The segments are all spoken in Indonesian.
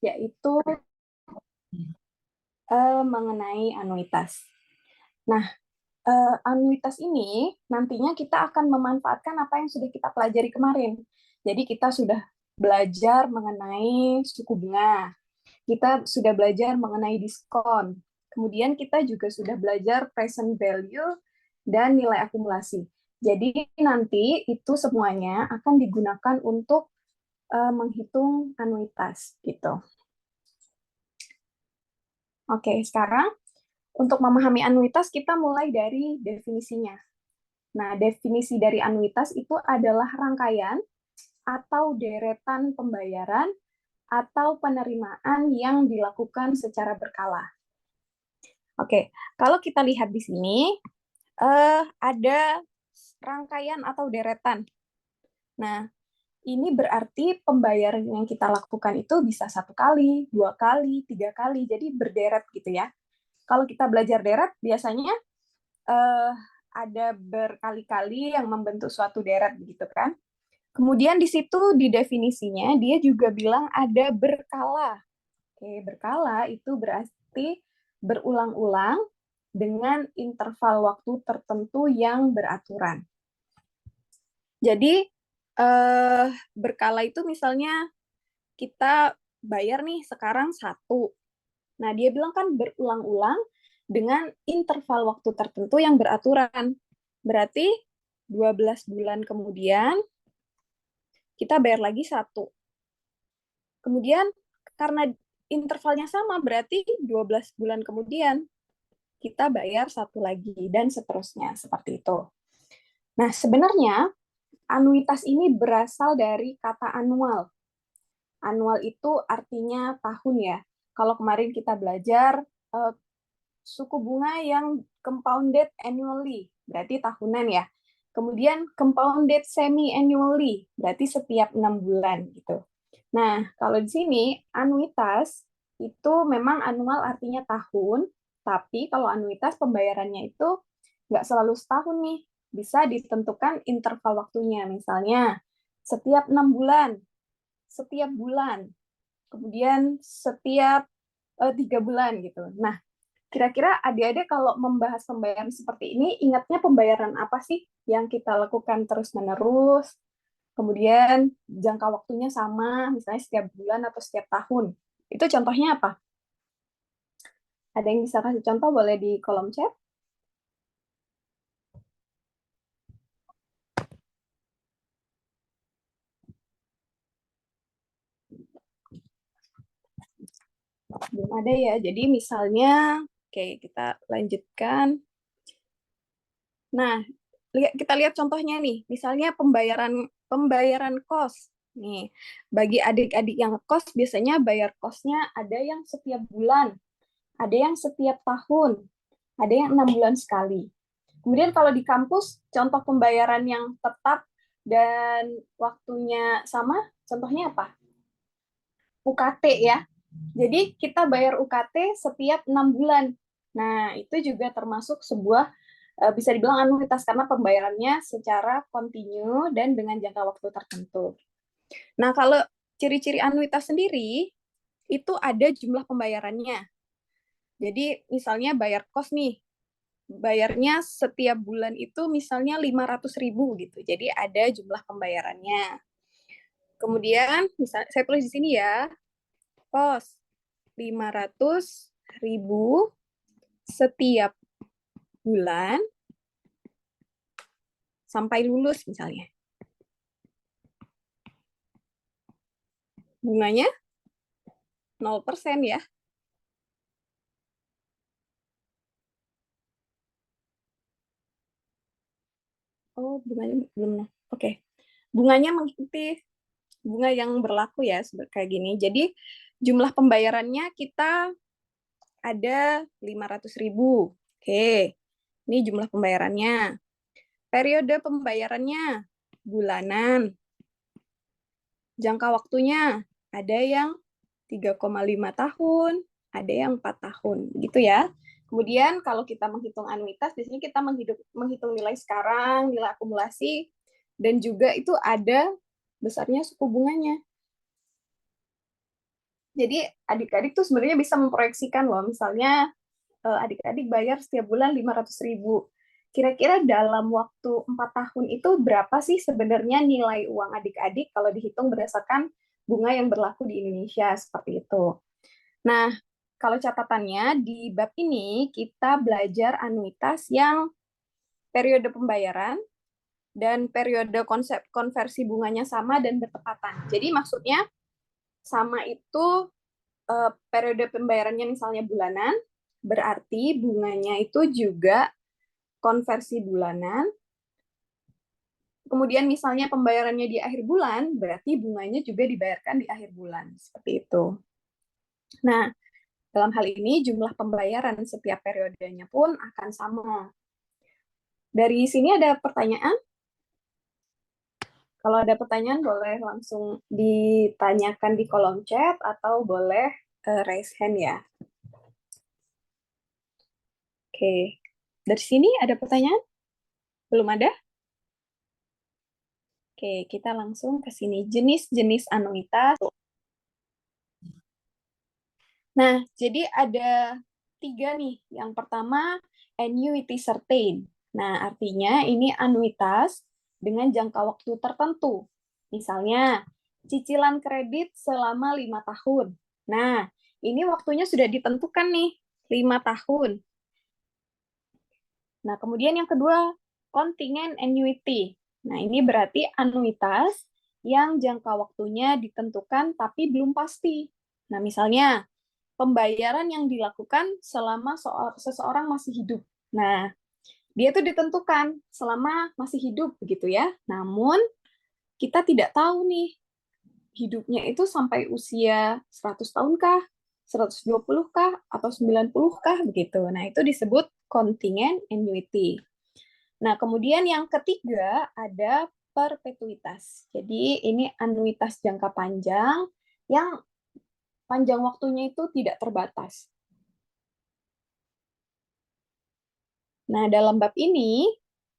yaitu mengenai anuitas. Nah, anuitas ini nantinya kita akan memanfaatkan apa yang sudah kita pelajari kemarin. Jadi kita sudah belajar mengenai suku bunga, kita sudah belajar mengenai diskon, kemudian kita juga sudah belajar present value dan nilai akumulasi. Jadi nanti itu semuanya akan digunakan untuk menghitung anuitas gitu. Oke, sekarang untuk memahami anuitas kita mulai dari definisinya. Nah, definisi dari anuitas itu adalah rangkaian atau deretan pembayaran atau penerimaan yang dilakukan secara berkala. Oke, kalau kita lihat di sini, ada rangkaian atau deretan. Nah, ini berarti pembayaran yang kita lakukan itu bisa 1 kali, 2 kali, 3 kali, jadi berderet gitu ya. Kalau kita belajar deret, biasanya ada berkali-kali yang membentuk suatu deret begitu kan. Kemudian di situ di definisinya dia juga bilang ada berkala. Oke, berkala itu berarti berulang-ulang dengan interval waktu tertentu yang beraturan. Jadi berkala itu misalnya kita bayar nih sekarang 1. Nah, dia bilang kan berulang-ulang dengan interval waktu tertentu yang beraturan. Berarti 12 bulan kemudian kita bayar lagi 1. Kemudian karena intervalnya sama, berarti 12 bulan kemudian kita bayar 1 lagi, dan seterusnya, seperti itu. Nah, sebenarnya anuitas ini berasal dari kata annual. Annual itu artinya tahun ya. Kalau kemarin kita belajar suku bunga yang compounded annually, berarti tahunan ya. Kemudian compounded semi-annually, berarti setiap 6 bulan gitu. Nah, kalau di sini anuitas itu memang annual artinya tahun, tapi kalau anuitas pembayarannya itu nggak selalu setahun nih, bisa ditentukan interval waktunya, misalnya setiap 6 bulan, setiap bulan, kemudian setiap 3 bulan gitu. Nah, kira-kira adik-adik kalau membahas pembayaran seperti ini, ingatnya pembayaran apa sih yang kita lakukan terus-menerus, kemudian jangka waktunya sama, misalnya setiap bulan atau setiap tahun. Itu contohnya apa? Ada yang bisa kasih contoh, boleh di kolom chat. Belum ada ya. Jadi misalnya, oke, kita lanjutkan. Nah, kita lihat contohnya nih. Misalnya pembayaran pembayaran kos. Nih, bagi adik-adik yang kos biasanya bayar kosnya ada yang setiap bulan, ada yang setiap tahun, ada yang 6 bulan sekali. Kemudian kalau di kampus, contoh pembayaran yang tetap dan waktunya sama, contohnya apa? UKT ya. Jadi kita bayar UKT setiap 6 bulan. Nah, itu juga termasuk sebuah bisa dibilang anuitas karena pembayarannya secara kontinu dan dengan jangka waktu tertentu. Nah, kalau ciri-ciri anuitas sendiri itu ada jumlah pembayarannya. Jadi misalnya bayar kos nih, bayarnya setiap bulan itu misalnya 500.000 gitu. Jadi ada jumlah pembayarannya. Kemudian misalnya saya tulis di sini ya, kos 500.000 setiap bulan sampai lulus misalnya. Bunganya 0% ya. Oh, bunganya belum. Oke. Bunganya mengikuti bunga yang berlaku ya, kayak gini. Jadi jumlah pembayarannya kita ada 500.000. Oke. Ini jumlah pembayarannya. Periode pembayarannya bulanan. Jangka waktunya ada yang 3,5 tahun, ada yang 4 tahun, gitu ya. Kemudian kalau kita menghitung anuitas, biasanya kita menghitung nilai sekarang, nilai akumulasi, dan juga itu ada besarnya suku bunganya. Jadi adik-adik tuh sebenarnya bisa memproyeksikan loh, misalnya adik-adik bayar setiap bulan 500.000. Kira-kira dalam waktu 4 tahun itu berapa sih sebenarnya nilai uang adik-adik kalau dihitung berdasarkan bunga yang berlaku di Indonesia, seperti itu. Nah, kalau catatannya di bab ini kita belajar anuitas yang periode pembayaran dan periode konsep konversi bunganya sama dan bertepatan. Jadi maksudnya sama itu periode pembayarannya misalnya bulanan, berarti bunganya itu juga konversi bulanan. Kemudian misalnya pembayarannya di akhir bulan, berarti bunganya juga dibayarkan di akhir bulan. Seperti itu. Nah, dalam hal ini jumlah pembayaran setiap periodenya pun akan sama. Dari sini ada pertanyaan? Kalau ada pertanyaan boleh langsung ditanyakan di kolom chat atau boleh raise hand ya. Oke. Dari sini ada pertanyaan? Belum ada? Oke, kita langsung ke sini. Jenis-jenis anuitas. Nah, jadi ada 3 nih. Yang pertama, annuity certain. Nah, artinya ini anuitas dengan jangka waktu tertentu. Misalnya, cicilan kredit selama 5 tahun. Nah, ini waktunya sudah ditentukan nih, 5 tahun. Nah, kemudian yang kedua, contingent annuity. Nah, ini berarti anuitas yang jangka waktunya ditentukan tapi belum pasti. Nah, misalnya pembayaran yang dilakukan selama seseorang masih hidup. Nah, dia itu ditentukan selama masih hidup begitu ya. Namun kita tidak tahu nih hidupnya itu sampai usia 100 tahun kah, 120 kah, atau 90 kah begitu. Nah, itu disebut contingent annuity. Nah, kemudian yang ketiga ada perpetuitas. Jadi ini anuitas jangka panjang yang panjang waktunya itu tidak terbatas. Nah, dalam bab ini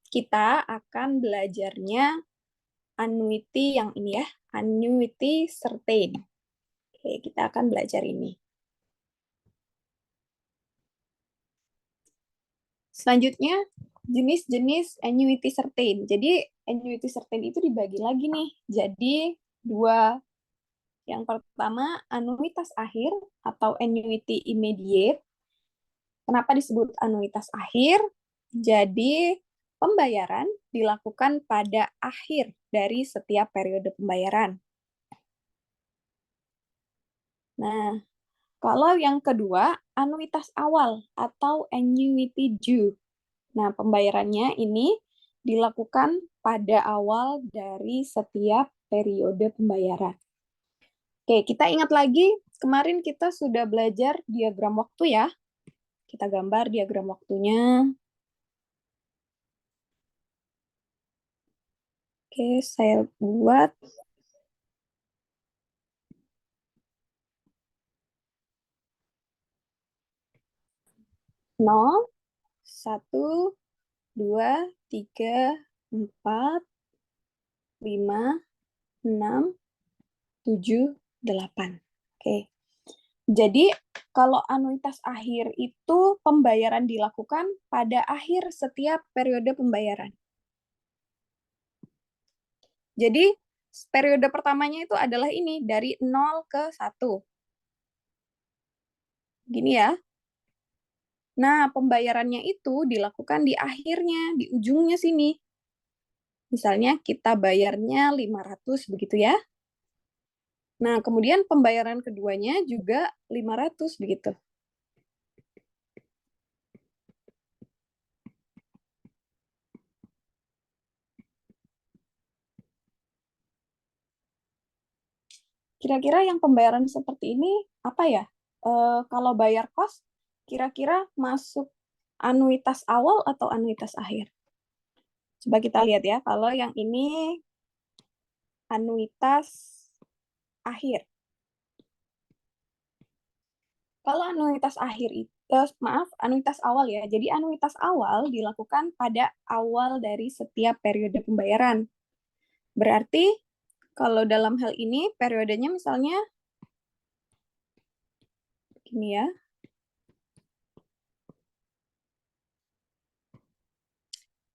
kita akan belajarnya annuity yang ini ya, annuity certain. Oke, kita akan belajar ini. Selanjutnya, jenis-jenis annuity certain. Jadi, annuity certain itu dibagi lagi nih. Jadi, dua. Yang pertama, anuitas akhir atau annuity immediate. Kenapa disebut anuitas akhir? Jadi, pembayaran dilakukan pada akhir dari setiap periode pembayaran. Nah, kalau yang kedua, anuitas awal atau annuity due. Nah, pembayarannya ini dilakukan pada awal dari setiap periode pembayaran. Oke, kita ingat lagi, kemarin kita sudah belajar diagram waktu ya. Kita gambar diagram waktunya. Oke, saya buat. Nol, 1, 2, 3, 4, 5, 6, 7, 8. Oke. Jadi, kalau anuitas akhir itu pembayaran dilakukan pada akhir setiap periode pembayaran. Jadi, periode pertamanya itu adalah ini, dari 0 ke 1. Gini ya. Nah, pembayarannya itu dilakukan di akhirnya, di ujungnya sini. Misalnya kita bayarnya 500 begitu ya. Nah, kemudian pembayaran keduanya juga 500 begitu. Kira-kira yang pembayaran seperti ini apa ya? Kalau bayar kos, kira-kira masuk anuitas awal atau anuitas akhir? Coba kita lihat ya. Kalau yang ini anuitas akhir. Kalau anuitas akhir itu, anuitas awal ya. Jadi anuitas awal dilakukan pada awal dari setiap periode pembayaran. Berarti kalau dalam hal ini periodenya misalnya Gini ya.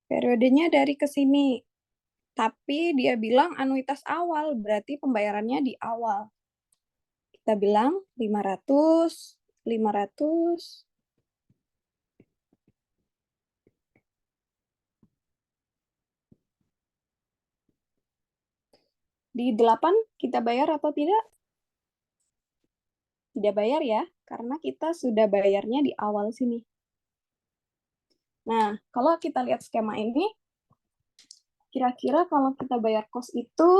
Periodenya dari ke sini. Tapi dia bilang anuitas awal, berarti pembayarannya di awal. Kita bilang 500, 500. Di 8 kita bayar atau tidak? Tidak bayar ya, karena kita sudah bayarnya di awal sini. Nah, kalau kita lihat skema ini, kira-kira kalau kita bayar kos itu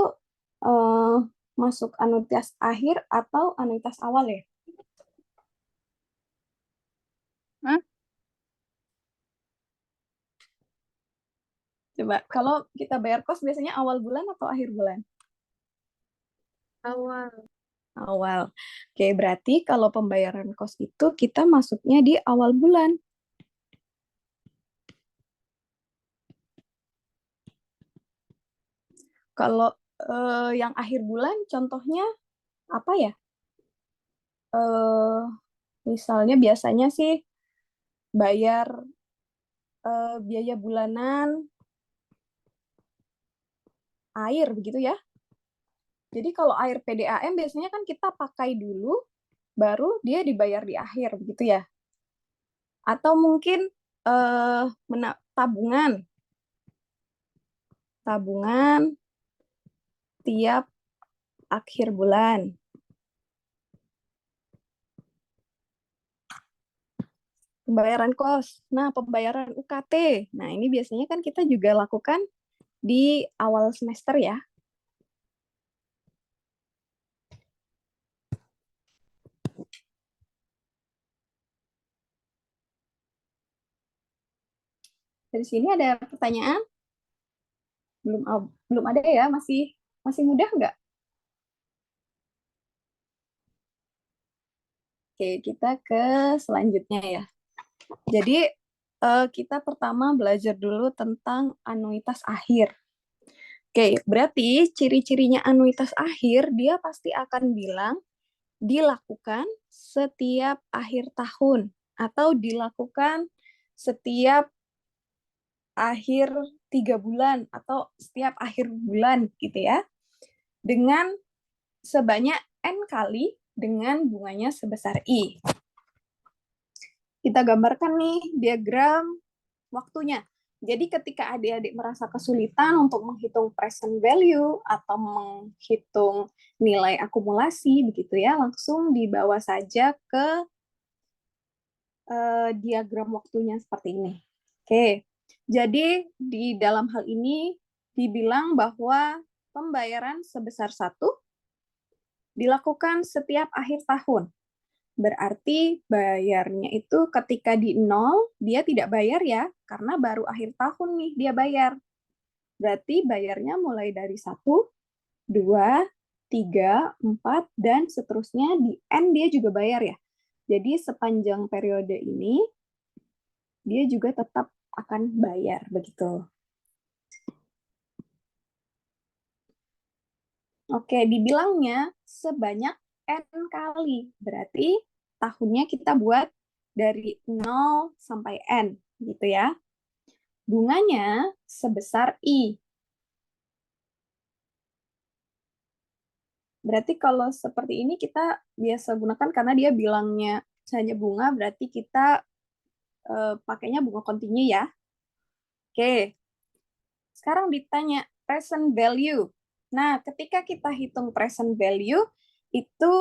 eh, masuk anuitas akhir atau anuitas awal ya? Hah? Coba, kalau kita bayar kos biasanya awal bulan atau akhir bulan? Awal. Awal. Oke, berarti kalau pembayaran kos itu kita masuknya di awal bulan. Kalau yang akhir bulan, contohnya apa ya? Eh, Misalnya biasanya sih bayar biaya bulanan air, begitu ya. Jadi kalau air PDAM biasanya kan kita pakai dulu, baru dia dibayar di akhir, begitu ya. Atau mungkin tabungan, tabungan tiap akhir bulan. Pembayaran kos. Nah, pembayaran UKT. Nah, ini biasanya kan kita juga lakukan di awal semester ya. Dari sini ada pertanyaan? Belum ada ya, masih mudah nggak? Oke, kita ke selanjutnya ya. Jadi kita pertama belajar dulu tentang anuitas akhir. Oke, berarti ciri-cirinya anuitas akhir dia pasti akan bilang dilakukan setiap akhir tahun atau dilakukan setiap akhir 3 bulan atau setiap akhir bulan gitu ya, dengan sebanyak N kali dengan bunganya sebesar I. Kita gambarkan nih diagram waktunya. Jadi ketika adik-adik merasa kesulitan untuk menghitung present value atau menghitung nilai akumulasi begitu ya, langsung dibawa saja ke diagram waktunya seperti ini. Oke. Jadi di dalam hal ini dibilang bahwa pembayaran sebesar 1 dilakukan setiap akhir tahun. Berarti bayarnya itu ketika di 0, dia tidak bayar ya, karena baru akhir tahun nih dia bayar. Berarti bayarnya mulai dari 1, 2, 3, 4, dan seterusnya di N dia juga bayar ya. Jadi sepanjang periode ini, dia juga tetap akan bayar, begitu. Oke, dibilangnya sebanyak N kali. Berarti tahunnya kita buat dari 0 sampai N, gitu ya. Bunganya sebesar I. Berarti kalau seperti ini kita biasa gunakan karena dia bilangnya hanya bunga, berarti kita pakainya bunga kontinu ya. Oke, sekarang ditanya present value. Nah, ketika kita hitung present value, itu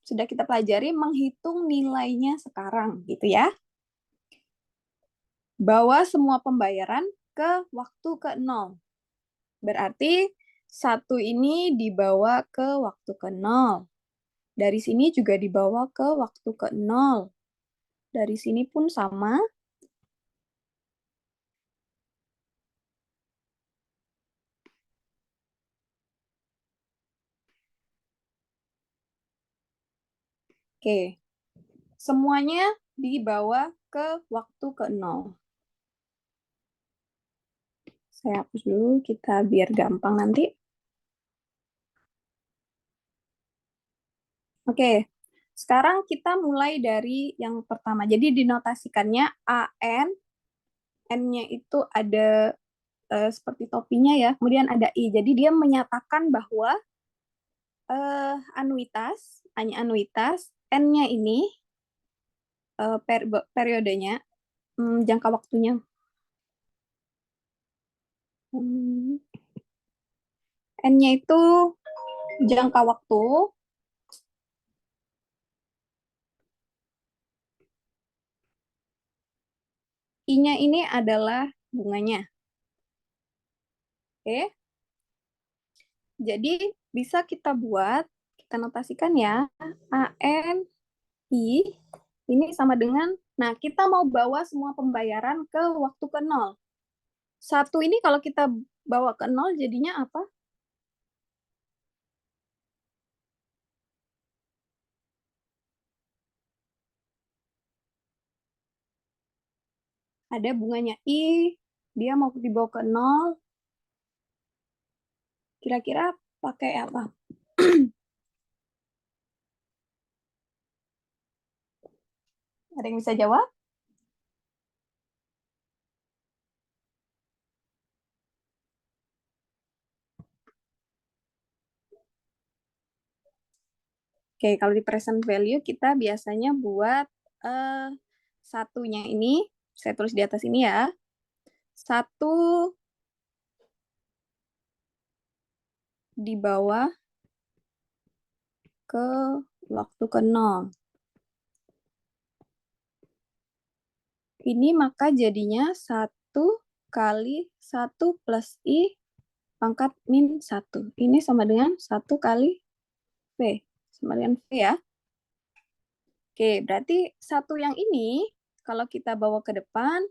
sudah kita pelajari menghitung nilainya sekarang, gitu ya. Bawa semua pembayaran ke waktu ke 0. Berarti 1 ini dibawa ke waktu ke 0. Dari sini juga dibawa ke waktu ke 0. Dari sini pun sama. Oke. Semuanya dibawa ke waktu ke 0. Saya hapus dulu, kita biar gampang nanti. Oke. Sekarang kita mulai dari yang pertama. Jadi dinotasikannya AN, N-nya itu ada seperti topinya ya, kemudian ada I. Jadi dia menyatakan bahwa anuitas, hanya anuitas, N-nya ini periodenya, jangka waktunya. N-nya itu jangka waktu, I-nya ini adalah bunganya. Oke. Jadi bisa kita buat, kita notasikan ya, AN, I, ini sama dengan, nah kita mau bawa semua pembayaran ke waktu ke 0. Satu ini kalau kita bawa ke 0 jadinya apa? Ada bunganya I, dia mau dibawa ke 0, kira-kira pakai apa? Ada yang bisa jawab? Oke, kalau di present value kita biasanya buat satunya ini, saya tulis di atas ini ya, 1 dibawa ke waktu ke 0. Ini maka jadinya 1 kali 1 plus I pangkat min 1. Ini sama dengan 1 kali V. Sama dengan V ya. Oke, berarti 1 yang ini kalau kita bawa ke depan,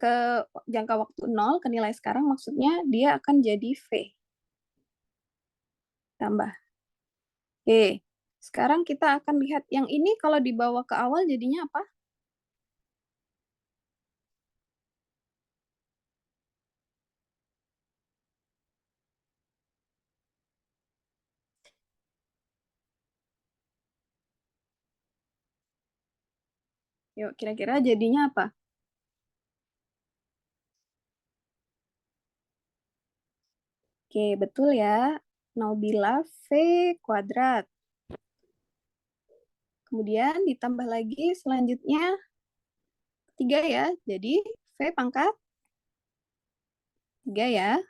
ke jangka waktu 0, ke nilai sekarang maksudnya dia akan jadi V. Tambah. Oke, sekarang kita akan lihat yang ini kalau dibawa ke awal jadinya apa? Yuk, kira-kira jadinya apa? Oke, betul ya. Naubila V kuadrat. Kemudian ditambah lagi selanjutnya 3 ya. Jadi V pangkat 3 ya.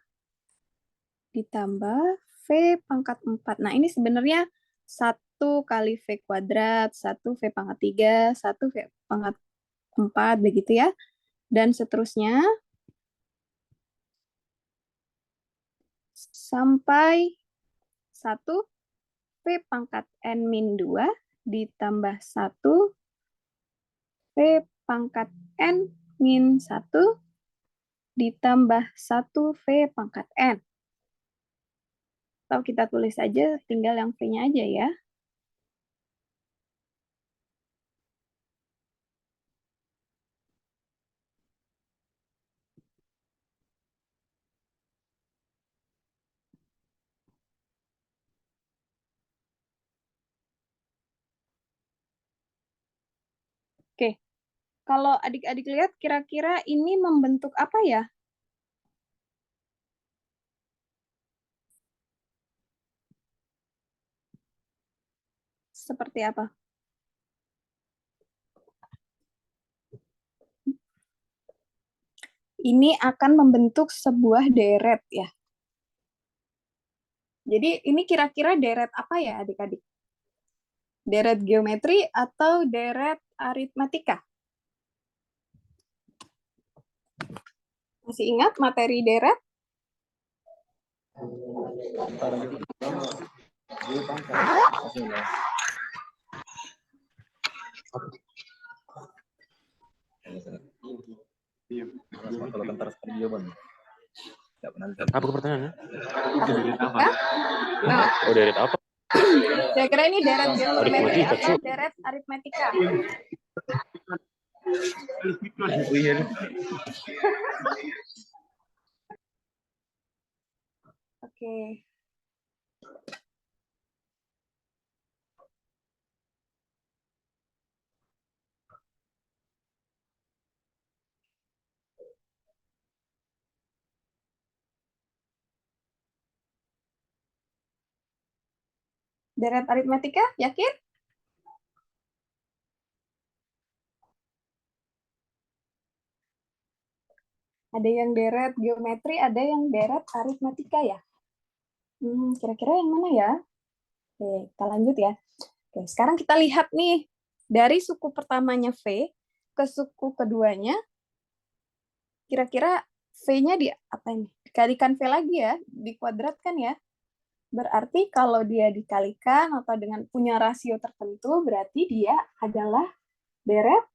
Ditambah V pangkat 4. Nah, ini sebenarnya 1 kali V kuadrat, 1 V pangkat 3, 1 V pangkat 4, begitu ya. Dan seterusnya sampai 1 V pangkat N-2 ditambah 1 V pangkat N-1 ditambah 1 V pangkat N. Atau kita tulis aja, tinggal yang V-nya aja ya. Oke, kalau adik-adik lihat kira-kira ini membentuk apa ya? Seperti apa? Ini akan membentuk sebuah deret ya. Jadi ini kira-kira deret apa ya adik-adik? Deret geometri atau deret aritmatika? Masih ingat materi deret? Apa pertanyaannya? Nah, Oh, deret apa? saya kira ini deret geometri Aritmatika, atau Cuk. deret aritmatika. Oh iya. Oke. Deret aritmetika, yakin? Ada yang deret geometri, ada yang deret aritmetika ya. Kira-kira yang mana ya? Oke, kita lanjut ya. Oke, sekarang kita lihat nih dari suku pertamanya V ke suku keduanya, kira-kira V-nya di apa ini? Dikalikan V lagi ya, dikuadratkan ya. Berarti kalau dia dikalikan atau dengan punya rasio tertentu, berarti dia adalah deret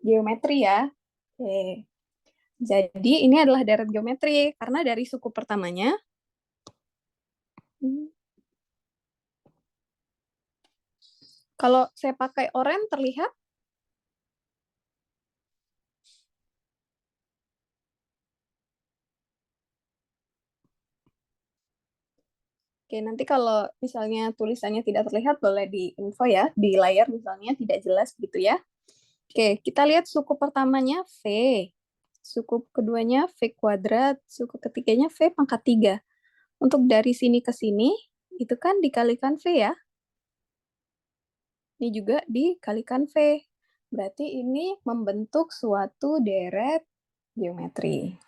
geometri ya. Oke. Jadi ini adalah deret geometri karena dari suku pertamanya kalau saya pakai oranye terlihat Oke, nanti kalau misalnya tulisannya tidak terlihat, boleh di info ya, di layar misalnya tidak jelas gitu ya. Oke, kita lihat suku pertamanya V, suku keduanya V kuadrat, suku ketiganya V pangkat 3. Untuk dari sini ke sini, itu kan dikalikan V ya. Ini juga dikalikan V. Berarti ini membentuk suatu deret geometri.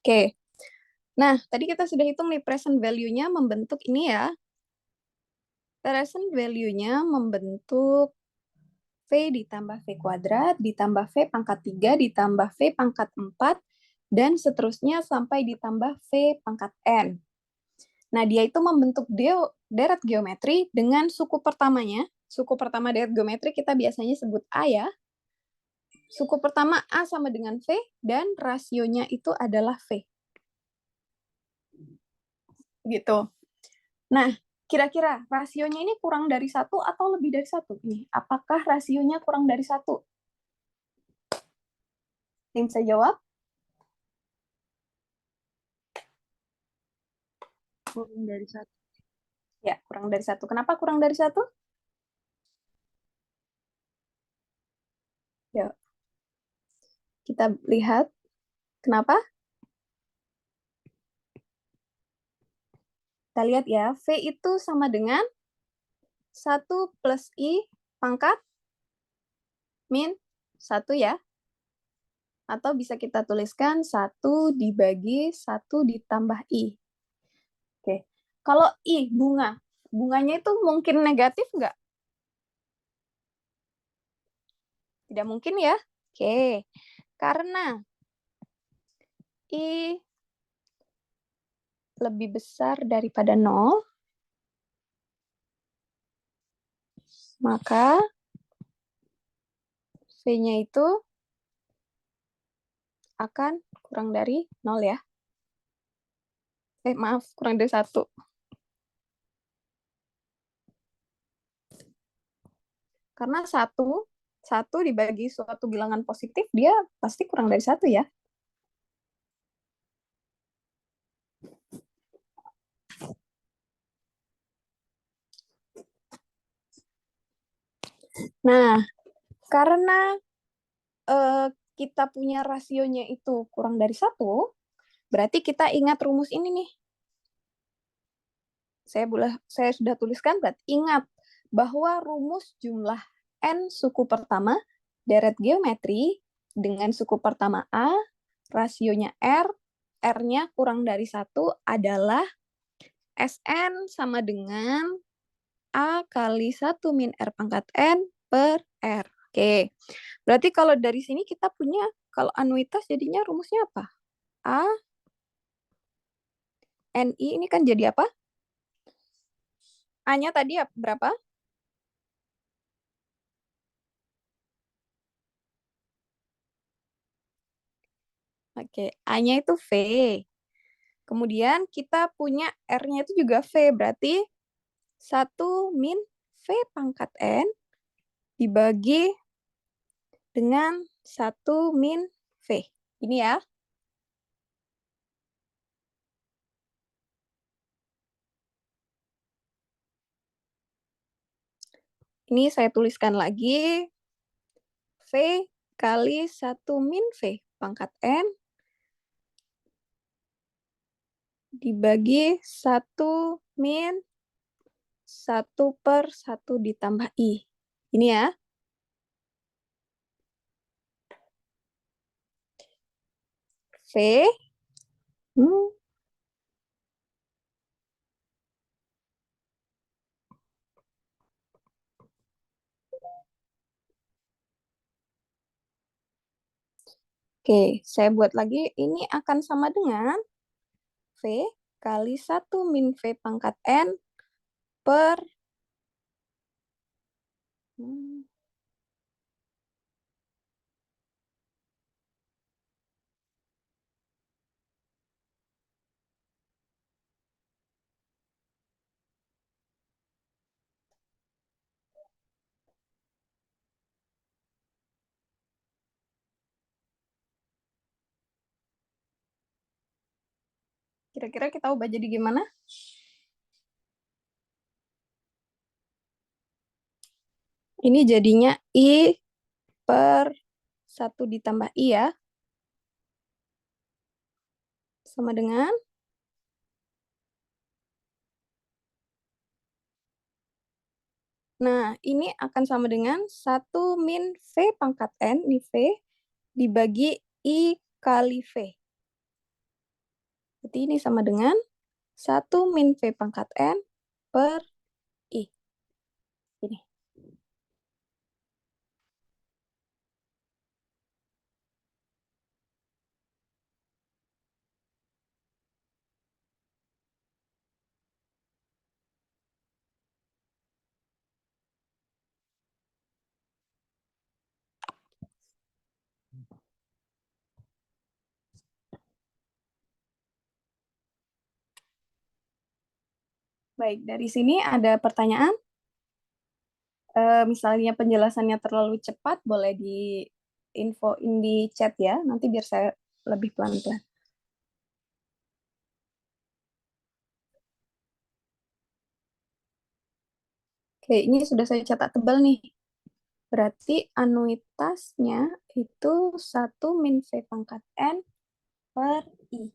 Oke, nah tadi kita sudah hitung nih present value-nya membentuk ini ya. Present value-nya membentuk V ditambah V kuadrat, ditambah V pangkat 3, ditambah V pangkat 4, dan seterusnya sampai ditambah V pangkat N. Nah, dia itu membentuk deret geometri dengan suku pertamanya. Suku pertama deret geometri kita biasanya sebut A ya. Suku pertama A sama dengan V, dan rasionya itu adalah V. Gitu. Nah, kira-kira rasionya ini kurang dari 1 atau lebih dari 1? Nih, apakah rasionya kurang dari 1? Yang bisa jawab? Kurang dari 1. Ya, kurang dari 1. Kenapa kurang dari 1? Ya, kita lihat. Kenapa? Kita lihat ya, V itu sama dengan 1 plus I pangkat min 1 ya. Atau bisa kita tuliskan 1 dibagi 1 ditambah I. Oke. Kalau I, bunganya itu mungkin negatif nggak? Tidak mungkin ya. Oke. Karena I lebih besar daripada 0, maka V-nya itu akan kurang dari 0 ya. Maaf, kurang dari 1. Karena 1 dibagi suatu bilangan positif, dia pasti kurang dari 1 ya. Nah, karena kita punya rasionya itu kurang dari 1, berarti kita ingat rumus ini nih. Saya sudah tuliskan, berarti ingat bahwa rumus jumlah N suku pertama deret geometri dengan suku pertama A, rasionya R, R-nya kurang dari 1 adalah Sn sama dengan A kali 1 min R pangkat N per R. Oke, berarti kalau dari sini kita punya, kalau anuitas jadinya rumusnya apa? A, NI ini kan jadi apa? A-nya tadi berapa? Oke, A-nya itu V. Kemudian kita punya R-nya itu juga V, berarti 1 min V pangkat N dibagi dengan 1 min V. Ini ya. Ini saya tuliskan lagi. V kali 1 min V pangkat N dibagi 1 min 1/1 ditambah I. Ini ya. V. Oke, saya buat lagi. Ini akan sama dengan V kali 1 min V pangkat N per kira-kira kita ubah jadi gimana? Ini jadinya I per 1 ditambah I ya. Sama dengan nah, ini akan sama dengan 1 min V pangkat N, ini V, dibagi I kali V. Berarti ini sama dengan 1 min V pangkat N per I. Ini. Baik, dari sini ada pertanyaan. Misalnya penjelasannya terlalu cepat, boleh di infoin di chat ya. Nanti biar saya lebih pelan-pelan. Oke, ini sudah saya catat tebal nih. Berarti anuitasnya itu 1 min V pangkat N per I.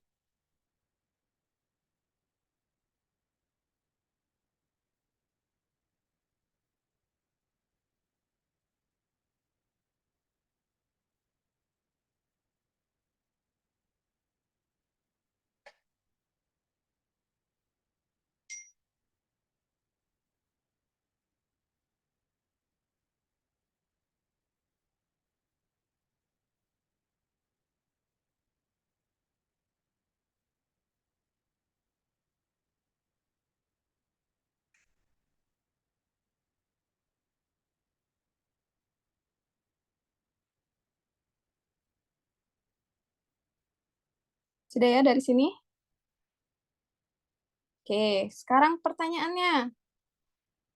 Sudah ya dari sini? Oke, sekarang pertanyaannya.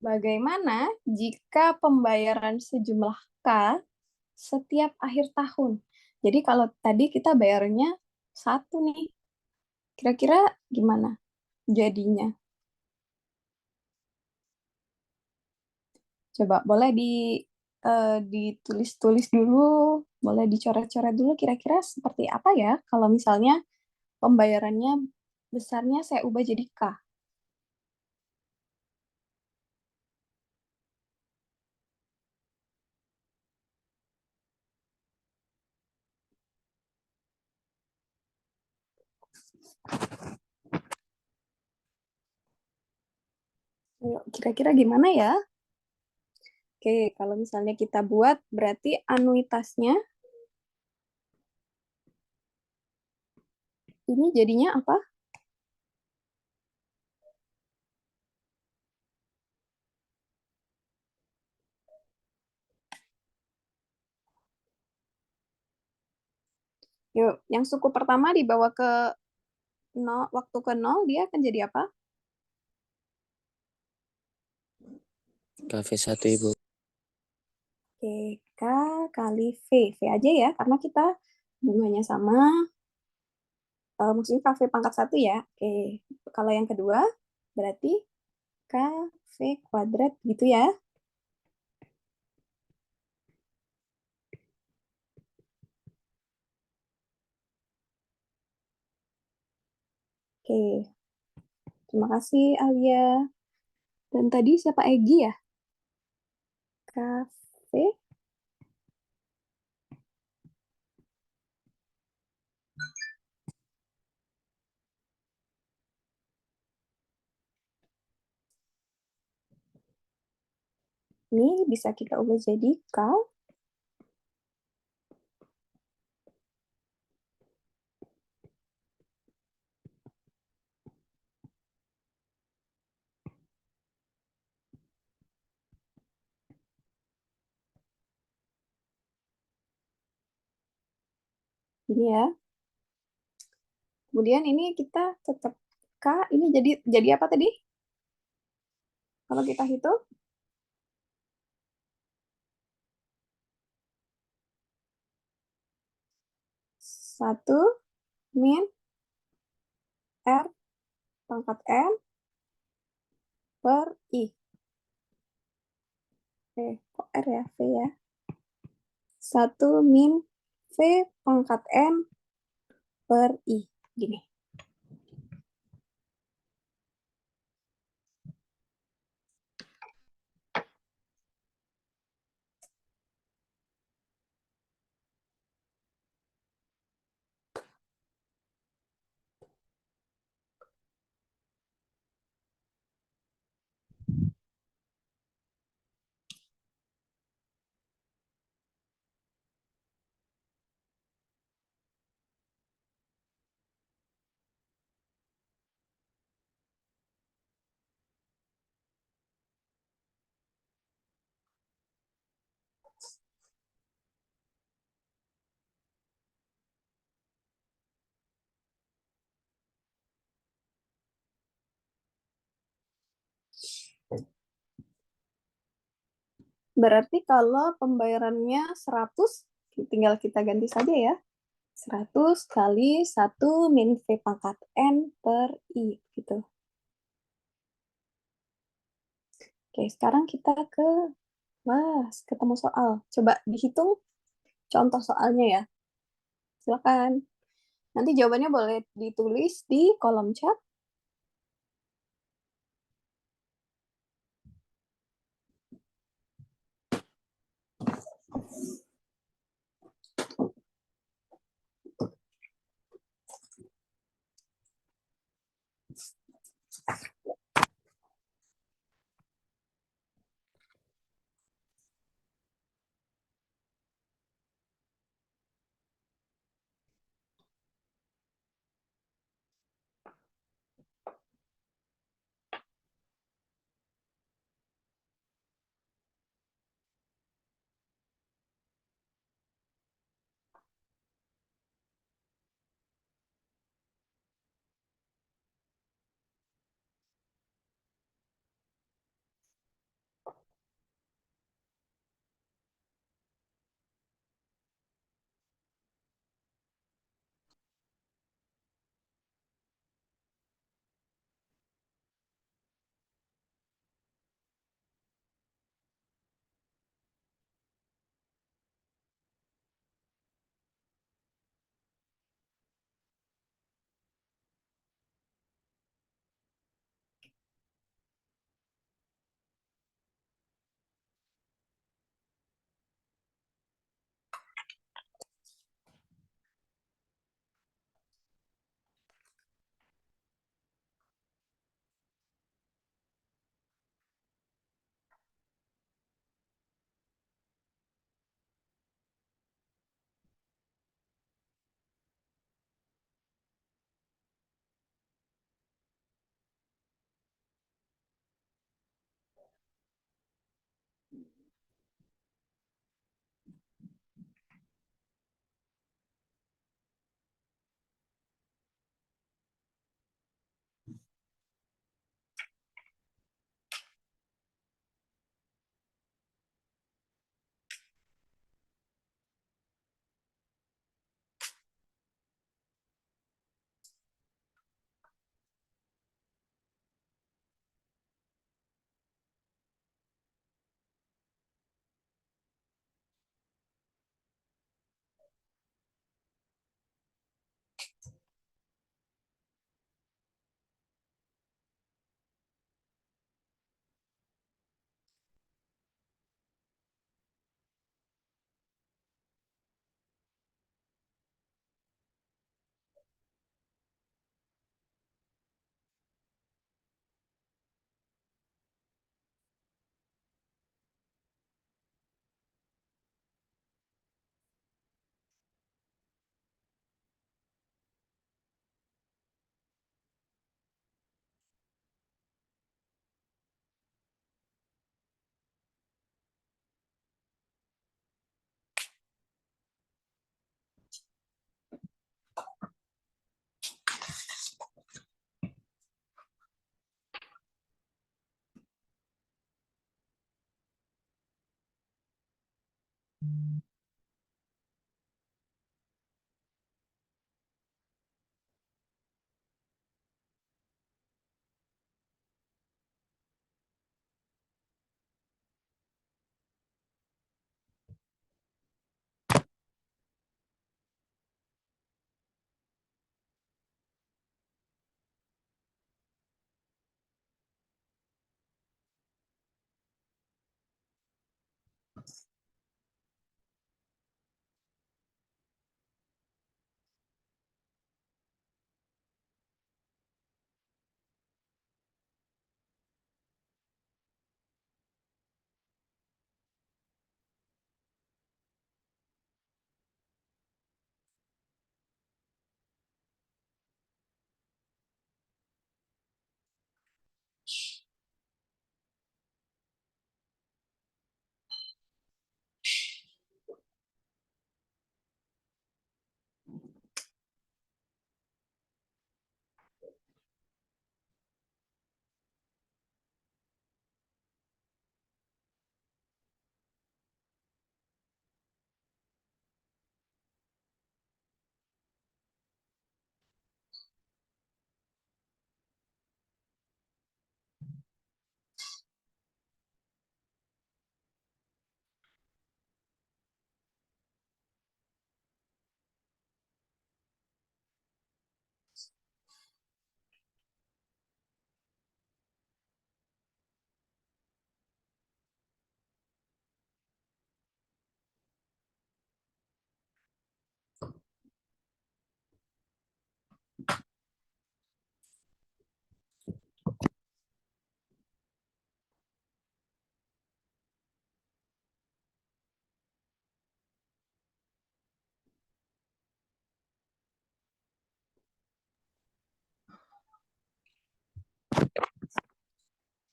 Bagaimana jika pembayaran sejumlah K setiap akhir tahun? Jadi kalau tadi kita bayarnya 1 nih, kira-kira gimana jadinya? Coba boleh ditulis-tulis dulu, boleh dicoret-coret dulu kira-kira seperti apa ya kalau misalnya pembayarannya besarnya saya ubah jadi K. Kira-kira gimana ya? Oke, kalau misalnya kita buat berarti anuitasnya ini jadinya apa? Yuk, yang suku pertama dibawa ke 0, waktu ke 0, dia akan jadi apa? KV1 Ibu. Oke, K kali V. V aja ya, karena kita bunganya sama. Maksudnya KV pangkat 1 ya. Oke, kalau yang kedua, berarti KV kuadrat gitu ya. Oke, terima kasih Alia. Dan tadi siapa Egi ya? Kafe. Ini bisa kita ubah jadi kau. Ini ya. Kemudian ini kita tetap K, ini jadi apa tadi? Kalau kita hitung, 1 min R pangkat N per I. Kok R ya? V ya. 1 min V pangkat N per I. Gini. Berarti kalau pembayarannya 100, tinggal kita ganti saja ya. 100 kali 1 min V pangkat N per I. Gitu. Oke, sekarang kita ketemu soal. Coba dihitung contoh soalnya ya. Silakan. Nanti jawabannya boleh ditulis di kolom chat.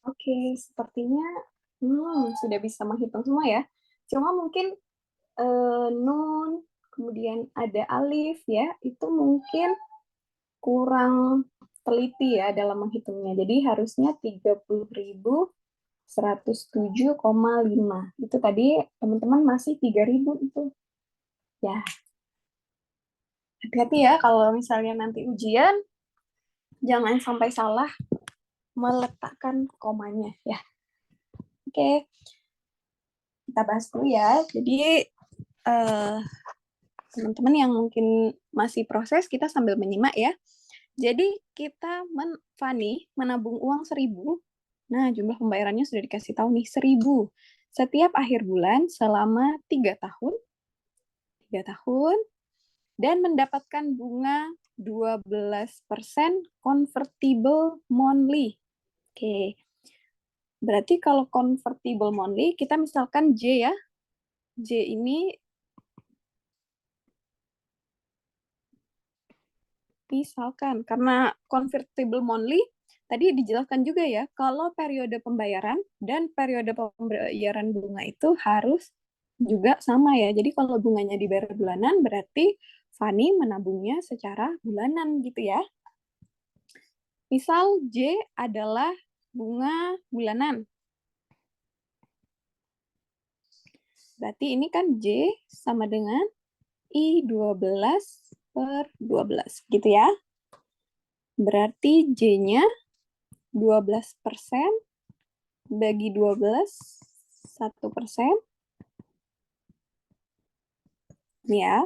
Oke, sepertinya sudah bisa menghitung semua ya. Cuma mungkin nun, kemudian ada alif ya, itu mungkin kurang teliti ya dalam menghitungnya. Jadi harusnya 30.107,5. Itu tadi teman-teman masih 3.000 itu. Ya, hati-hati ya kalau misalnya nanti ujian, jangan sampai salah meletakkan komanya ya. Oke, kita bahas dulu ya. Jadi teman-teman yang mungkin masih proses, kita sambil menyimak ya. Jadi kita Fani menabung uang 1.000. Nah, jumlah pembayarannya sudah dikasih tahu nih, 1.000. Setiap akhir bulan selama 3 tahun, dan mendapatkan bunga 12% convertible monthly. Oke, berarti kalau convertible monthly, kita misalkan J ya. J ini misalkan, karena convertible monthly, tadi dijelaskan juga ya, kalau periode pembayaran dan periode pembayaran bunga itu harus juga sama ya. Jadi kalau bunganya dibayar bulanan, berarti Fani menabungnya secara bulanan gitu ya. Misal J adalah bunga bulanan. Berarti ini kan J sama dengan I12/12 gitu ya. Berarti J-nya 12% bagi 12, 1%. Ini ya.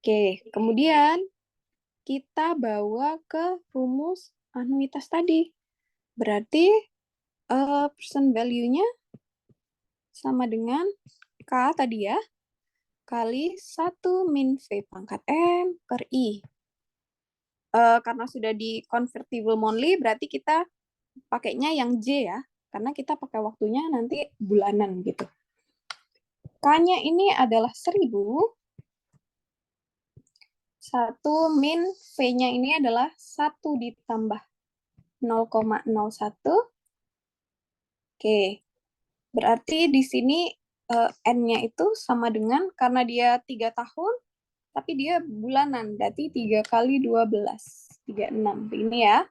Oke, kemudian kita bawa ke rumus anuitas tadi. Berarti percent value-nya sama dengan K tadi ya, kali 1 min V pangkat M per I. Karena sudah di convertible monthly, berarti kita pakainya yang J ya, karena kita pakai waktunya nanti bulanan gitu. K-nya ini adalah 1.000, 1 min V-nya ini adalah 1 ditambah 0,01. Oke, berarti di sini N-nya itu sama dengan, karena dia 3 tahun, tapi dia bulanan, berarti 3 kali 12, 36. Ini ya.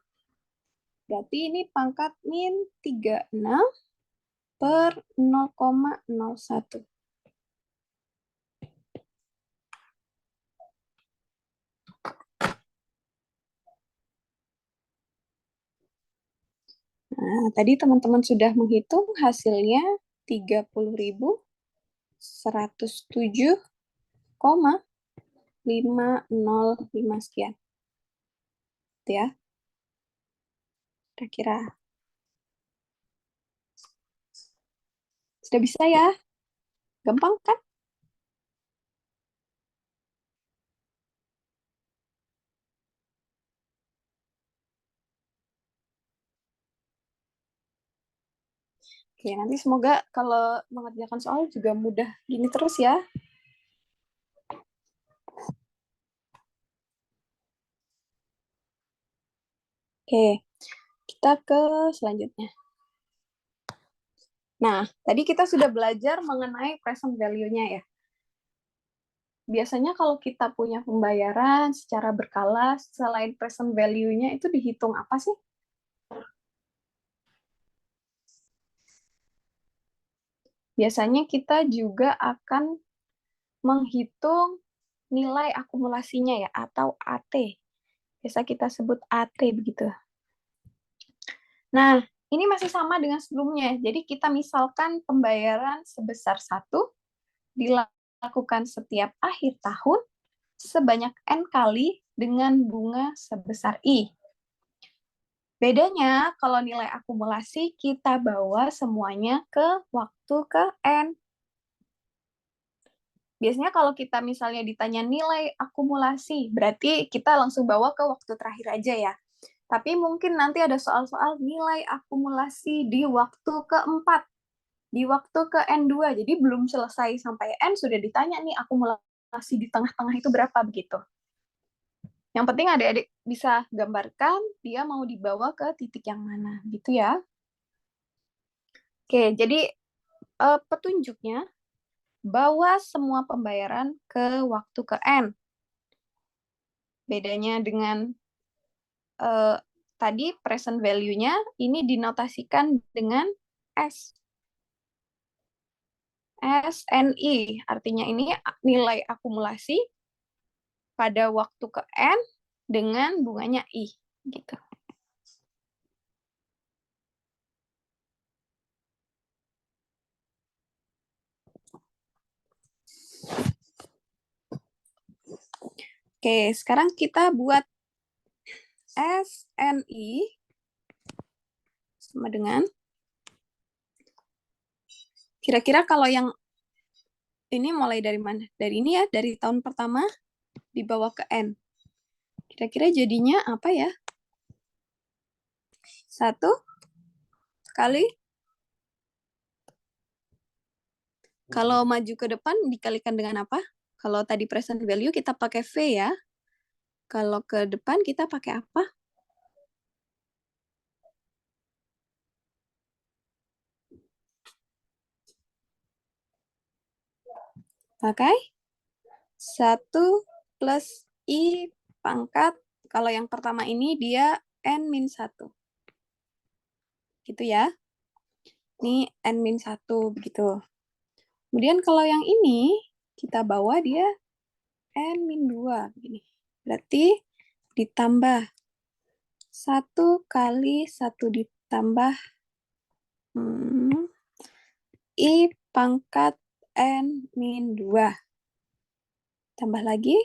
Berarti ini pangkat min 36 per 0,01. Nah, tadi teman-teman sudah menghitung hasilnya 30.107,505 sekian. Itu ya. Kira-kira. Sudah bisa ya? Gampang kan? Oke, nanti semoga kalau mengerjakan soal juga mudah gini terus ya. Oke, kita ke selanjutnya. Nah, tadi kita sudah belajar mengenai present value-nya ya. Biasanya kalau kita punya pembayaran secara berkala, selain present value-nya itu dihitung apa sih? Biasanya kita juga akan menghitung nilai akumulasinya ya, atau AT. Biasa kita sebut AT begitu. Nah, ini masih sama dengan sebelumnya. Jadi kita misalkan pembayaran sebesar 1 dilakukan setiap akhir tahun sebanyak N kali dengan bunga sebesar I. Bedanya kalau nilai akumulasi kita bawa semuanya ke waktu ke N. Biasanya kalau kita misalnya ditanya nilai akumulasi, berarti kita langsung bawa ke waktu terakhir aja ya. Tapi mungkin nanti ada soal-soal nilai akumulasi di waktu keempat, di waktu ke N2. Jadi belum selesai sampai N, sudah ditanya nih akumulasi di tengah-tengah itu berapa begitu. Yang penting adik-adik bisa gambarkan dia mau dibawa ke titik yang mana, gitu ya. Oke, jadi petunjuknya, bawa semua pembayaran ke waktu ke N. Bedanya dengan tadi present value-nya, ini dinotasikan dengan S. SNI, artinya ini nilai akumulasi pada waktu ke N dengan bunganya I. Gitu. Oke, sekarang kita buat SNI sama dengan, kira-kira kalau yang ini mulai dari mana? Dari ini ya, dari tahun pertama dibawa ke N. Kira-kira jadinya apa ya? 1 kali, kalau maju ke depan dikalikan dengan apa? Kalau tadi present value kita pakai V ya. Kalau ke depan kita pakai apa? Pakai 1 plus I pangkat, kalau yang pertama ini dia N-1. Gitu ya. Ini N-1 begitu. Kemudian kalau yang ini kita bawa dia N-2 begini. Berarti ditambah 1 kali 1 ditambah I pangkat N-2. Tambah lagi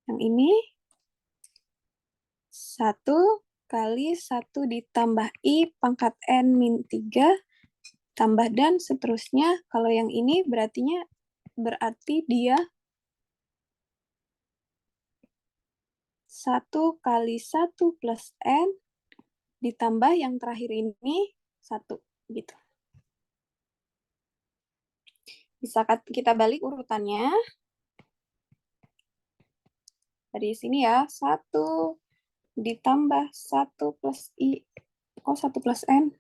yang ini 1 kali 1 ditambah I pangkat N-3 tambah dan seterusnya. Kalau yang ini berarti dia 1 kali 1 plus N ditambah yang terakhir ini 1 gitu. Bisa kita balik urutannya. Dari sini ya, 1 ditambah 1 plus I. 1 plus N.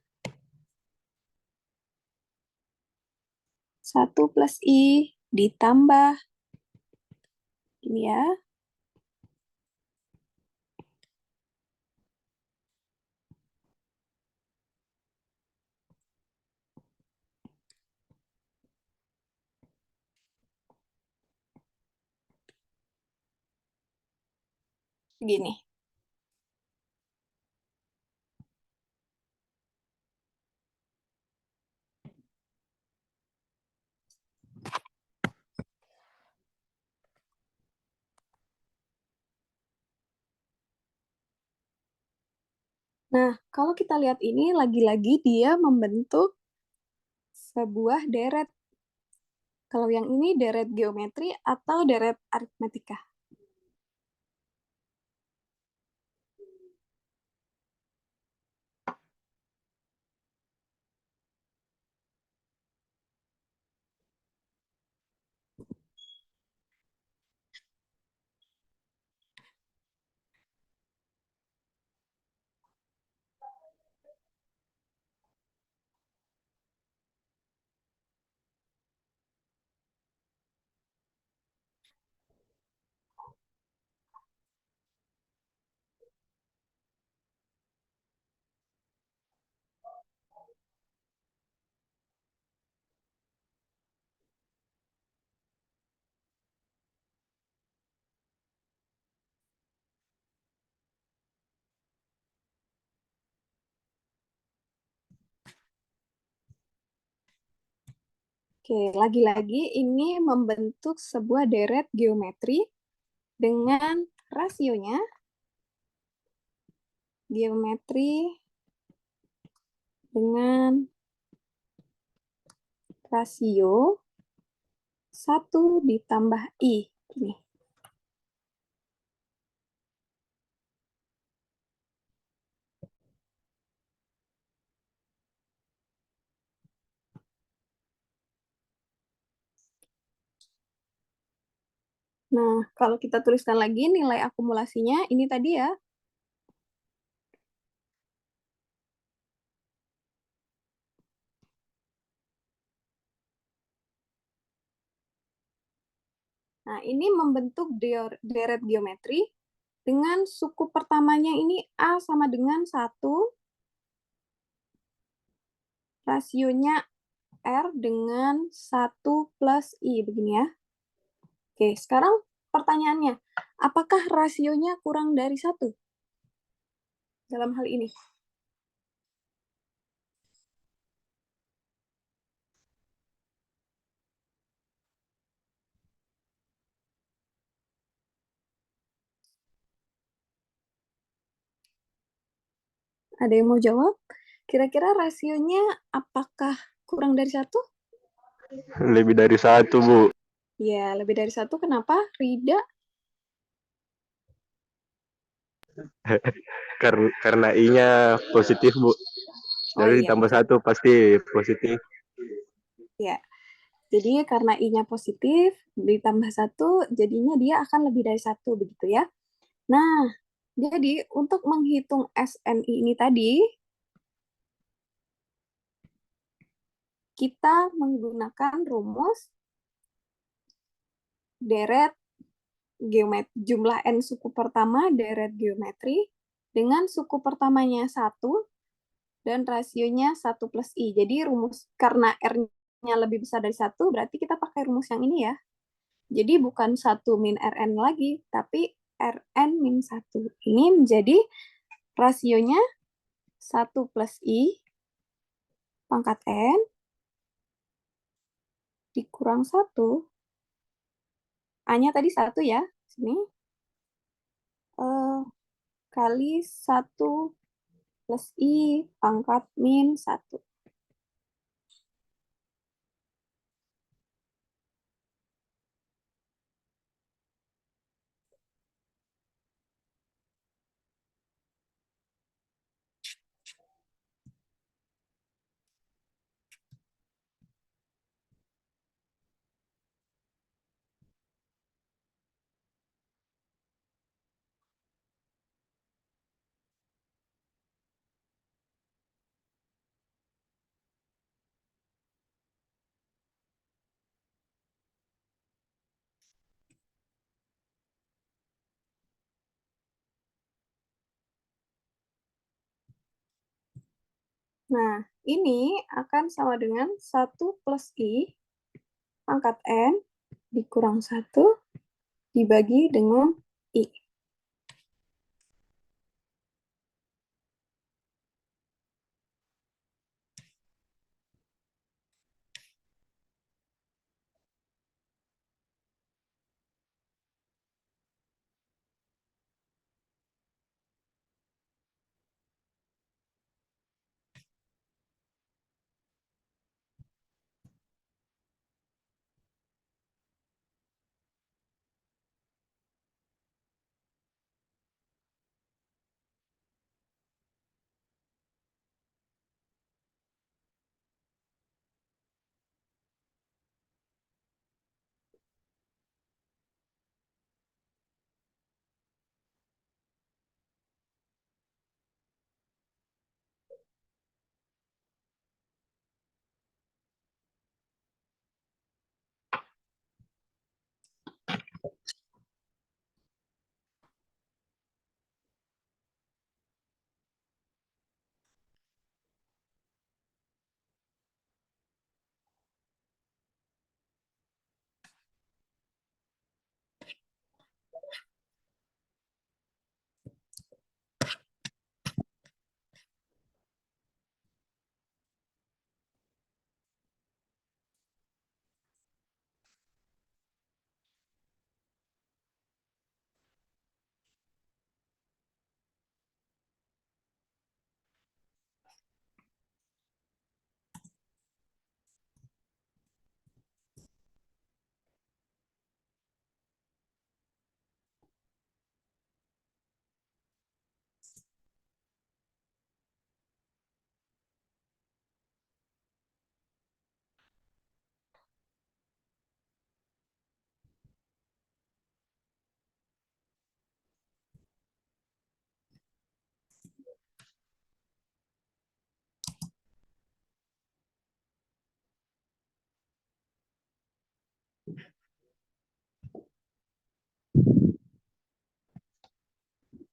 1 plus I ditambah ini ya. Begini. Nah, kalau kita lihat ini, lagi-lagi dia membentuk sebuah deret. Kalau yang ini deret geometri atau deret aritmetika. Oke, lagi-lagi ini membentuk sebuah deret geometri dengan rasionya geometri dengan rasio 1 ditambah I. Ini. Nah, kalau kita tuliskan lagi nilai akumulasinya, ini tadi ya. Nah, ini membentuk deret geometri dengan suku pertamanya ini A sama dengan 1, rasionya R dengan 1 plus I, begini ya. Oke, sekarang pertanyaannya, apakah rasionya kurang dari 1 dalam hal ini? Ada yang mau jawab? Kira-kira rasionya apakah kurang dari 1? Lebih dari 1, Bu. Ya, lebih dari 1. Kenapa, Rida? Karena I-nya positif, Bu. Oh Jadi iya, ditambah 1 pasti positif. ya. Jadi karena I-nya positif, ditambah 1, jadinya dia akan lebih dari 1, begitu ya. Nah, jadi untuk menghitung SNI ini tadi, kita menggunakan rumus deret geometri, jumlah N suku pertama deret geometri, dengan suku pertamanya 1, dan rasionya 1 plus I. Jadi rumus, karena R-nya lebih besar dari 1, berarti kita pakai rumus yang ini ya. Jadi bukan 1 min Rn lagi, tapi Rn min 1. Ini menjadi rasionya 1 plus I pangkat N dikurang 1. A-nya tadi 1 ya, sini. Kali 1 plus I pangkat min 1. Nah, ini akan sama dengan 1 plus I pangkat N dikurang 1 dibagi dengan I.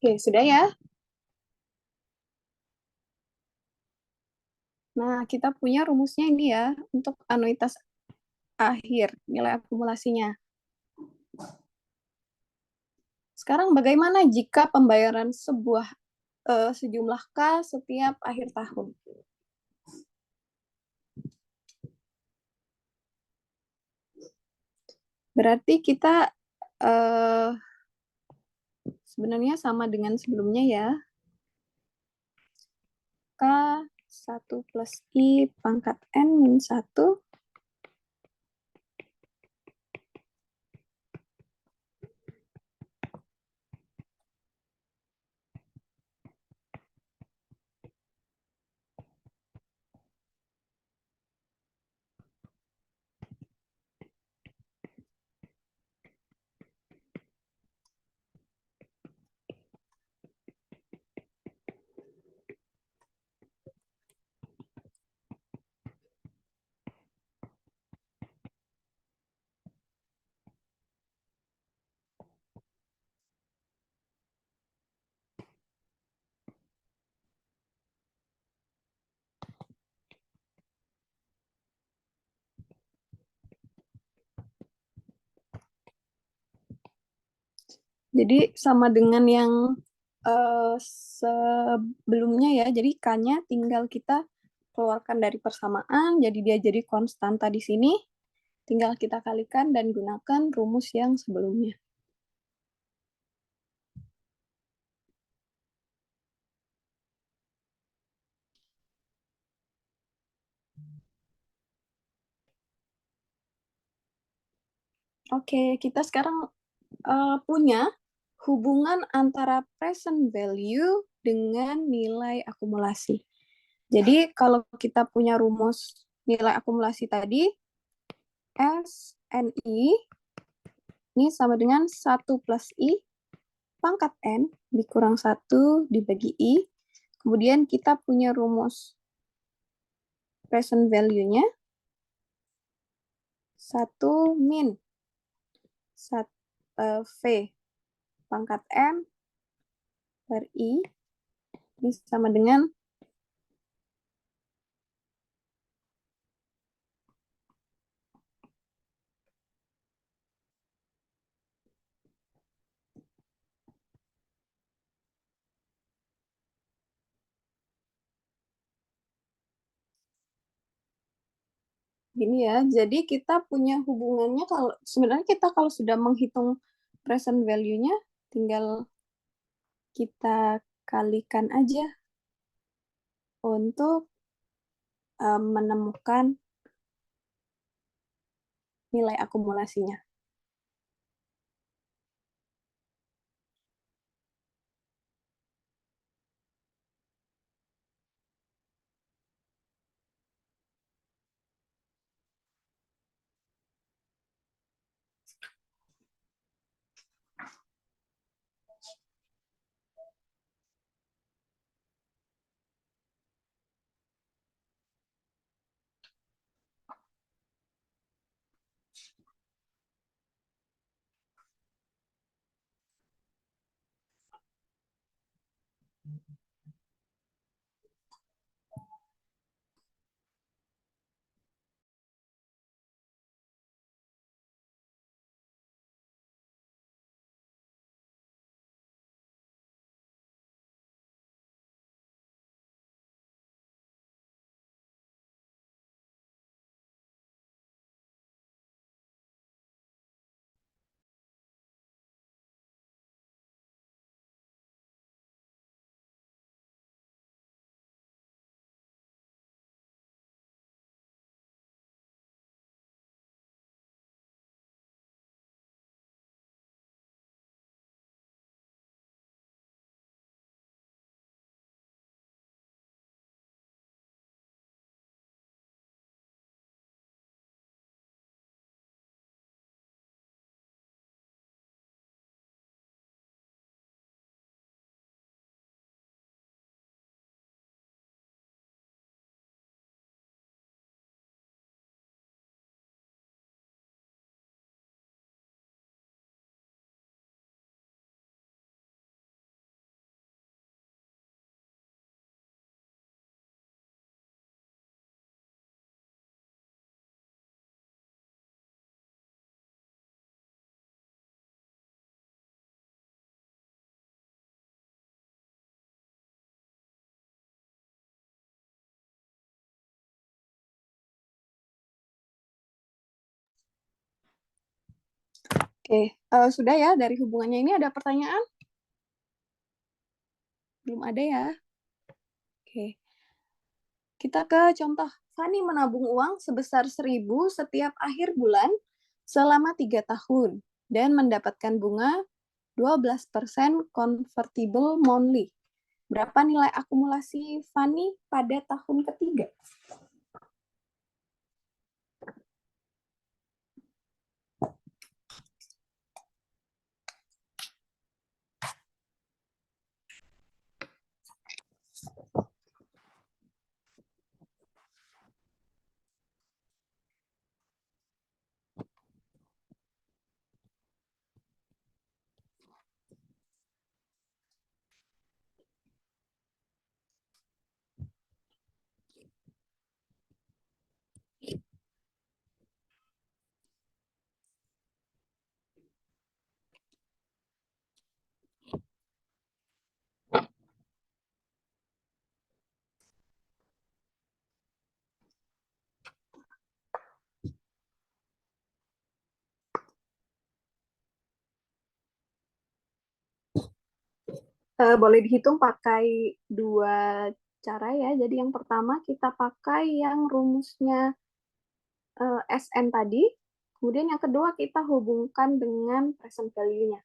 Oke, sudah ya. Nah, kita punya rumusnya ini ya, untuk anuitas akhir, nilai akumulasinya. Sekarang bagaimana jika pembayaran sejumlah K setiap akhir tahun? Berarti kita eh, sebenarnya sama dengan sebelumnya ya. K 1 plus I pangkat N min 1. Jadi sama dengan yang sebelumnya ya. Jadi K-nya tinggal kita keluarkan dari persamaan, jadi dia jadi konstanta di sini. Tinggal kita kalikan dan gunakan rumus yang sebelumnya. Oke, kita sekarang punya hubungan antara present value dengan nilai akumulasi. Jadi kalau kita punya rumus nilai akumulasi tadi, S, N, I, ini sama dengan 1 plus I pangkat N dikurang 1 dibagi I. Kemudian kita punya rumus present value-nya 1 min V pangkat M per I. Ini sama dengan gini ya. Jadi kita punya hubungannya kalau sebenarnya kita kalau sudah menghitung present value-nya tinggal kita kalikan aja untuk menemukan nilai akumulasinya. Oke, sudah ya dari hubungannya ini ada pertanyaan? Belum ada ya? Oke, kita ke contoh. Fani menabung uang sebesar 1.000 setiap akhir bulan selama 3 tahun dan mendapatkan bunga 12% convertible monthly. Berapa nilai akumulasi Fani pada tahun ketiga? Boleh dihitung pakai dua cara ya. Jadi yang pertama kita pakai yang rumusnya SN tadi. Kemudian yang kedua kita hubungkan dengan present value-nya.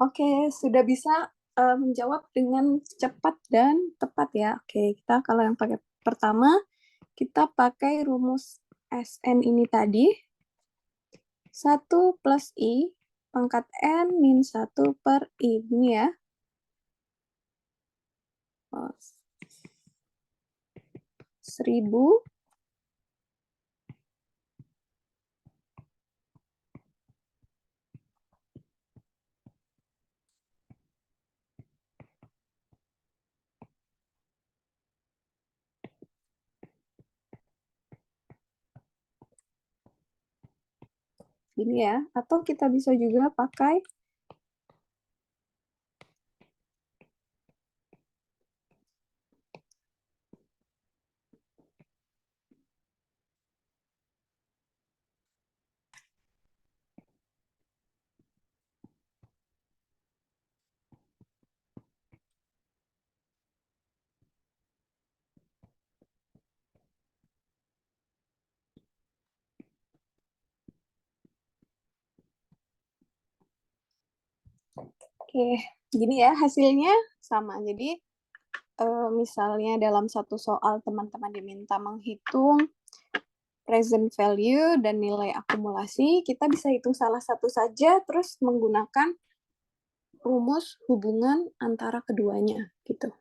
Oke, sudah bisa menjawab dengan cepat dan tepat ya. Oke, kita kalau yang pakai pertama, kita pakai rumus SN ini tadi. 1 plus I pangkat N min 1 per I. Ini ya. 1.000 ini ya. Atau kita bisa juga pakai oke, gini ya hasilnya sama. Jadi misalnya dalam satu soal teman-teman diminta menghitung present value dan nilai akumulasi, kita bisa hitung salah satu saja, terus menggunakan rumus hubungan antara keduanya, gitu.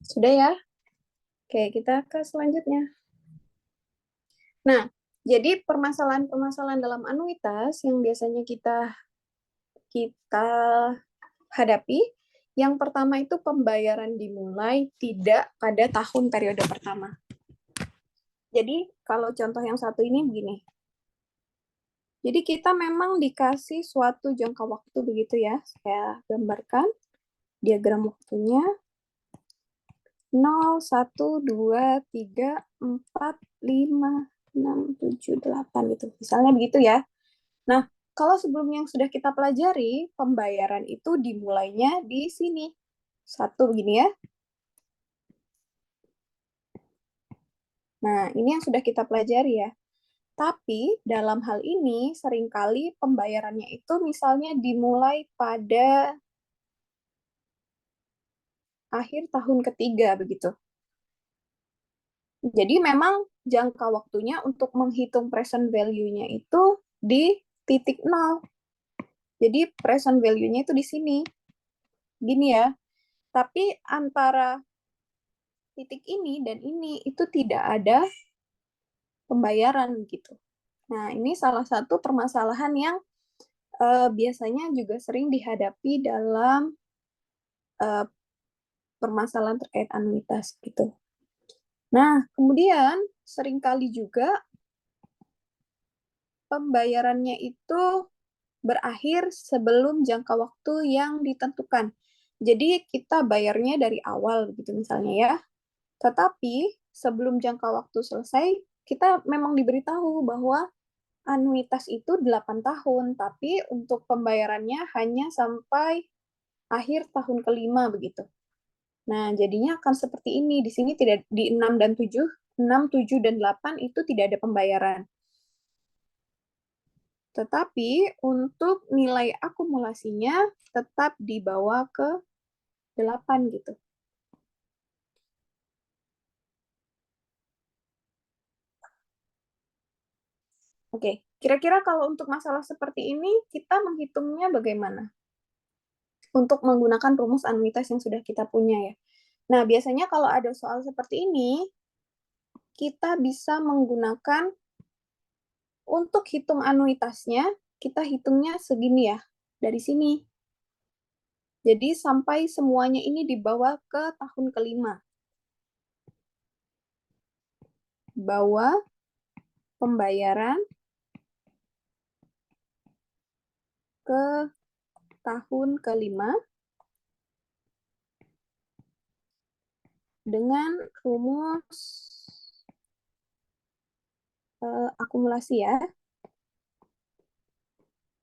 Sudah ya? Oke, kita ke selanjutnya. Nah, jadi permasalahan-permasalahan dalam anuitas yang biasanya kita kita hadapi, yang pertama itu pembayaran dimulai tidak pada tahun periode pertama. Jadi kalau contoh yang satu ini begini. Jadi kita memang dikasih suatu jangka waktu begitu ya. Saya gambarkan diagram waktunya 0, 1, 2, 3, 4, 5, 6, 7, 8 gitu. Misalnya begitu ya. Nah, kalau sebelum yang sudah kita pelajari, pembayaran itu dimulainya di sini. Satu begini ya. Nah, ini yang sudah kita pelajari ya. Tapi dalam hal ini seringkali pembayarannya itu misalnya dimulai pada akhir tahun ketiga begitu. Jadi memang jangka waktunya untuk menghitung present value-nya itu di titik nol. Jadi present value-nya itu di sini. Gini ya. Tapi antara titik ini dan ini itu tidak ada pembayaran gitu. Nah, ini salah satu permasalahan yang biasanya juga sering dihadapi dalam uh, permasalahan terkait anuitas gitu. Nah, kemudian seringkali juga pembayarannya itu berakhir sebelum jangka waktu yang ditentukan. Jadi kita bayarnya dari awal gitu misalnya ya. Tetapi sebelum jangka waktu selesai, kita memang diberitahu bahwa anuitas itu 8 tahun, tapi untuk pembayarannya hanya sampai akhir tahun kelima begitu. Nah, jadinya akan seperti ini. Di sini tidak di 6 dan 7, 6, 7 dan 8 itu tidak ada pembayaran. Tetapi untuk nilai akumulasinya tetap dibawa ke 8 gitu. Oke, kira-kira kalau untuk masalah seperti ini, kita menghitungnya bagaimana? Untuk menggunakan rumus anuitas yang sudah kita punya ya. Nah, biasanya kalau ada soal seperti ini, kita bisa menggunakan untuk hitung anuitasnya, kita hitungnya segini ya, dari sini. Jadi sampai semuanya ini dibawa ke tahun kelima. Bawa pembayaran ke tahun kelima dengan rumus akumulasi ya.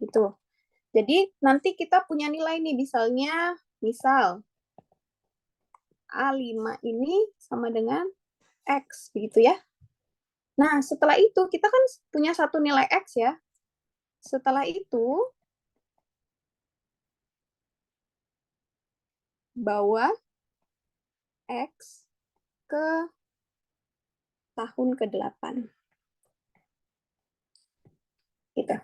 Gitu. Jadi nanti kita punya nilai nih, misal A5 ini sama dengan X, begitu ya. Nah, setelah itu kita kan punya satu nilai X ya. Setelah itu, bawa X ke tahun ke-8. Gitu.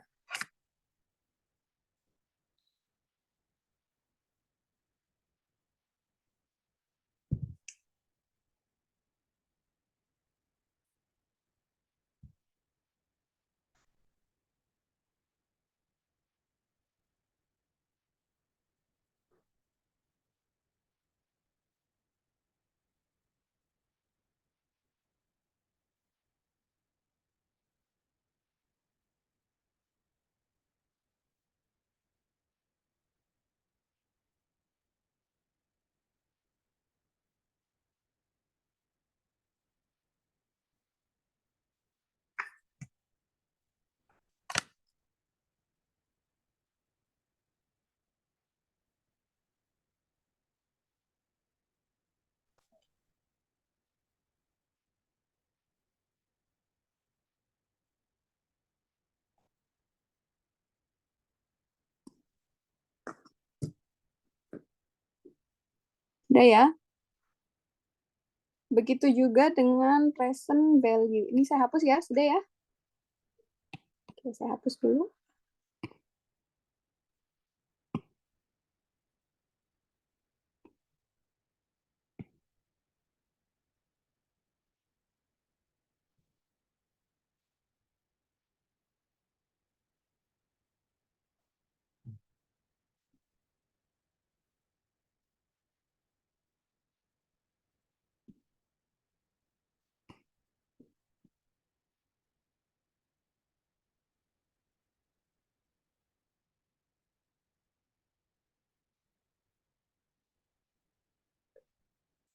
Udah ya. Begitu juga dengan present value. Ini saya hapus ya, sudah ya. Oke, saya hapus dulu.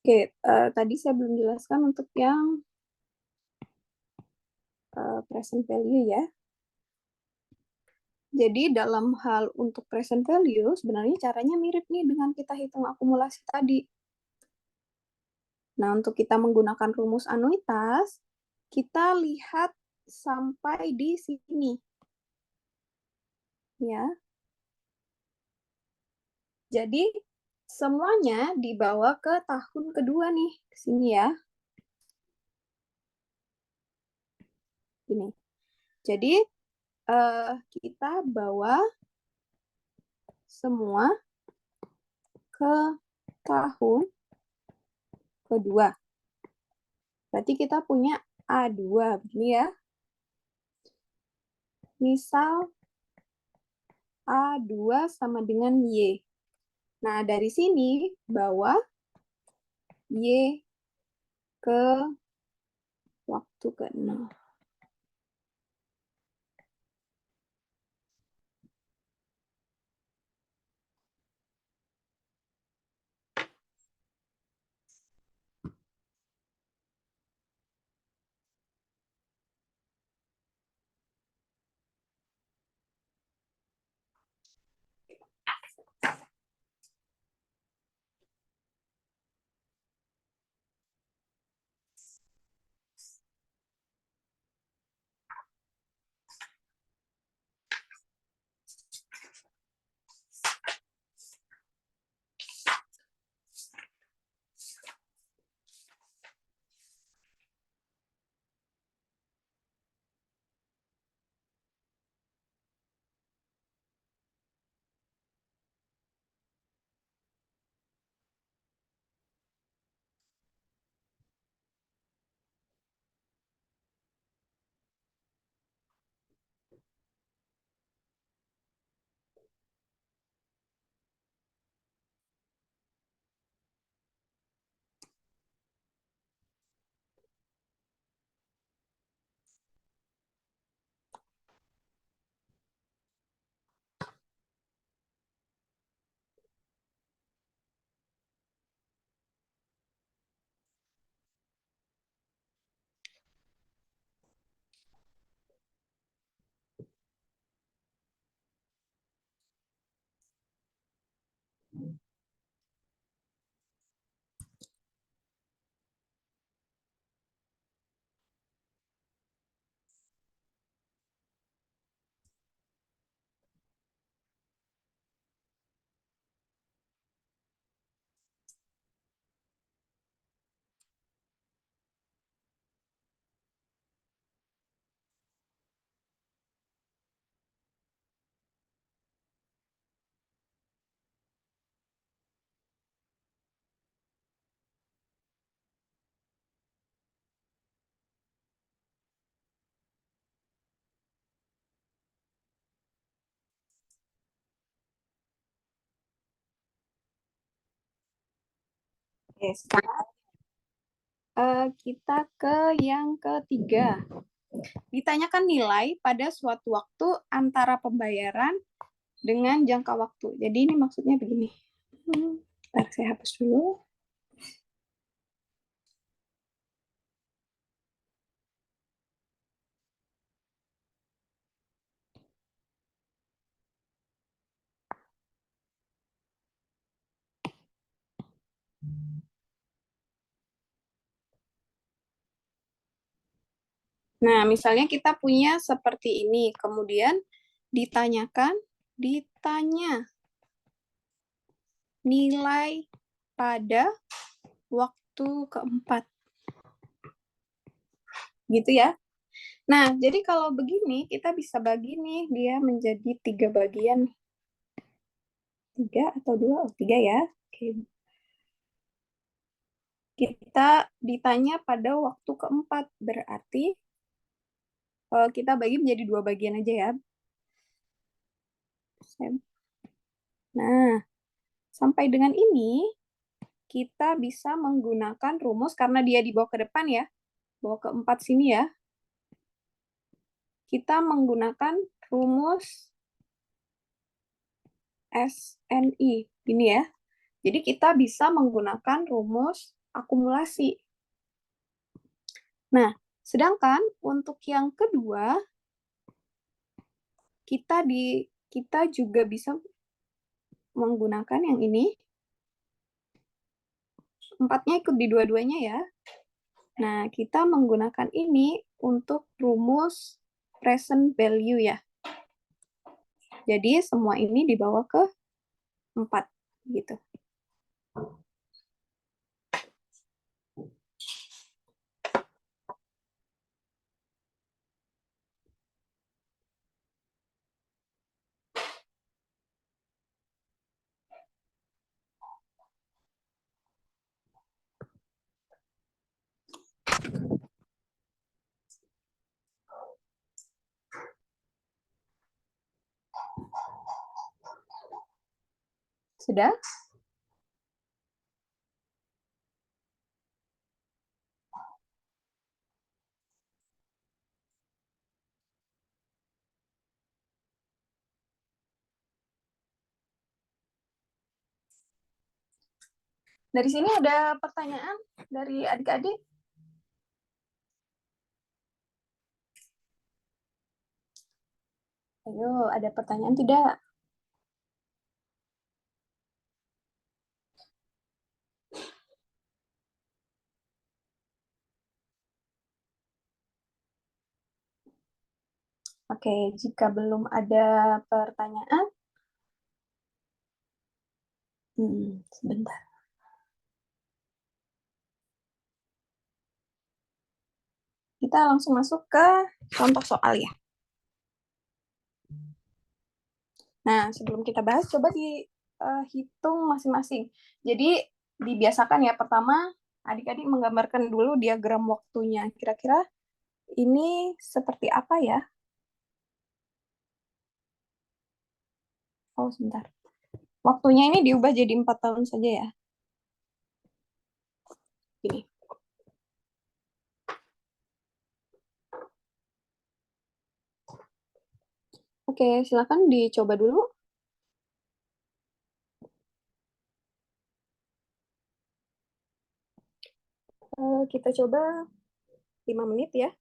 Oke, tadi saya belum jelaskan untuk yang present value ya. Jadi dalam hal untuk present value, sebenarnya caranya mirip nih dengan kita hitung akumulasi tadi. Nah, untuk kita menggunakan rumus anuitas, kita lihat sampai di sini. Ya. Jadi, semuanya dibawa ke tahun kedua nih, ke sini ya. Ini. Jadi, kita bawa semua ke tahun kedua. Berarti kita punya A2, begini ya. Misal A2 sama dengan Y. Nah, dari sini bawa Y ke waktu ke-0. Oke, sekarang kita ke yang ketiga. Ditanyakan nilai pada suatu waktu antara pembayaran dengan jangka waktu. Jadi ini maksudnya begini. Bentar, saya hapus dulu. Nah, misalnya kita punya seperti ini, kemudian ditanya nilai pada waktu keempat. Gitu ya. Nah, jadi kalau begini, kita bisa bagi nih, dia menjadi 3 bagian. 3 atau 2? Oh, 3 ya. Oke. Kita ditanya pada waktu keempat, berarti kita bagi menjadi 2 bagian aja ya. Nah, sampai dengan ini, kita bisa menggunakan rumus, karena dia dibawa ke depan ya, bawa ke 4 sini ya, kita menggunakan rumus SNI, ini ya. Jadi kita bisa menggunakan rumus akumulasi. Nah, sedangkan untuk yang kedua, kita juga bisa menggunakan yang ini. 4-nya ikut di dua-duanya ya. Nah, kita menggunakan ini untuk rumus present value ya. Jadi semua ini dibawa ke 4 gitu. Sudah? Dari sini ada pertanyaan dari adik-adik? Ayo, ada pertanyaan tidak? Oke, jika belum ada pertanyaan, sebentar. Kita langsung masuk ke contoh soal ya. Nah, sebelum kita bahas, coba dihitung masing-masing. Jadi, dibiasakan ya, pertama, adik-adik menggambarkan dulu diagram waktunya. Kira-kira ini seperti apa ya? Oh, sebentar. Waktunya ini diubah jadi 4 tahun saja ya. Gini. Oke, silakan dicoba dulu. Kita coba 5 menit ya.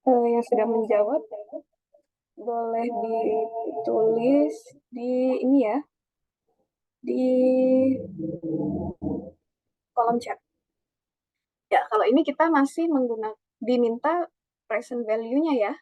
Yang sudah menjawab boleh ditulis di ini ya, di kolom chat. Ya, kalau ini kita masih diminta present value-nya ya.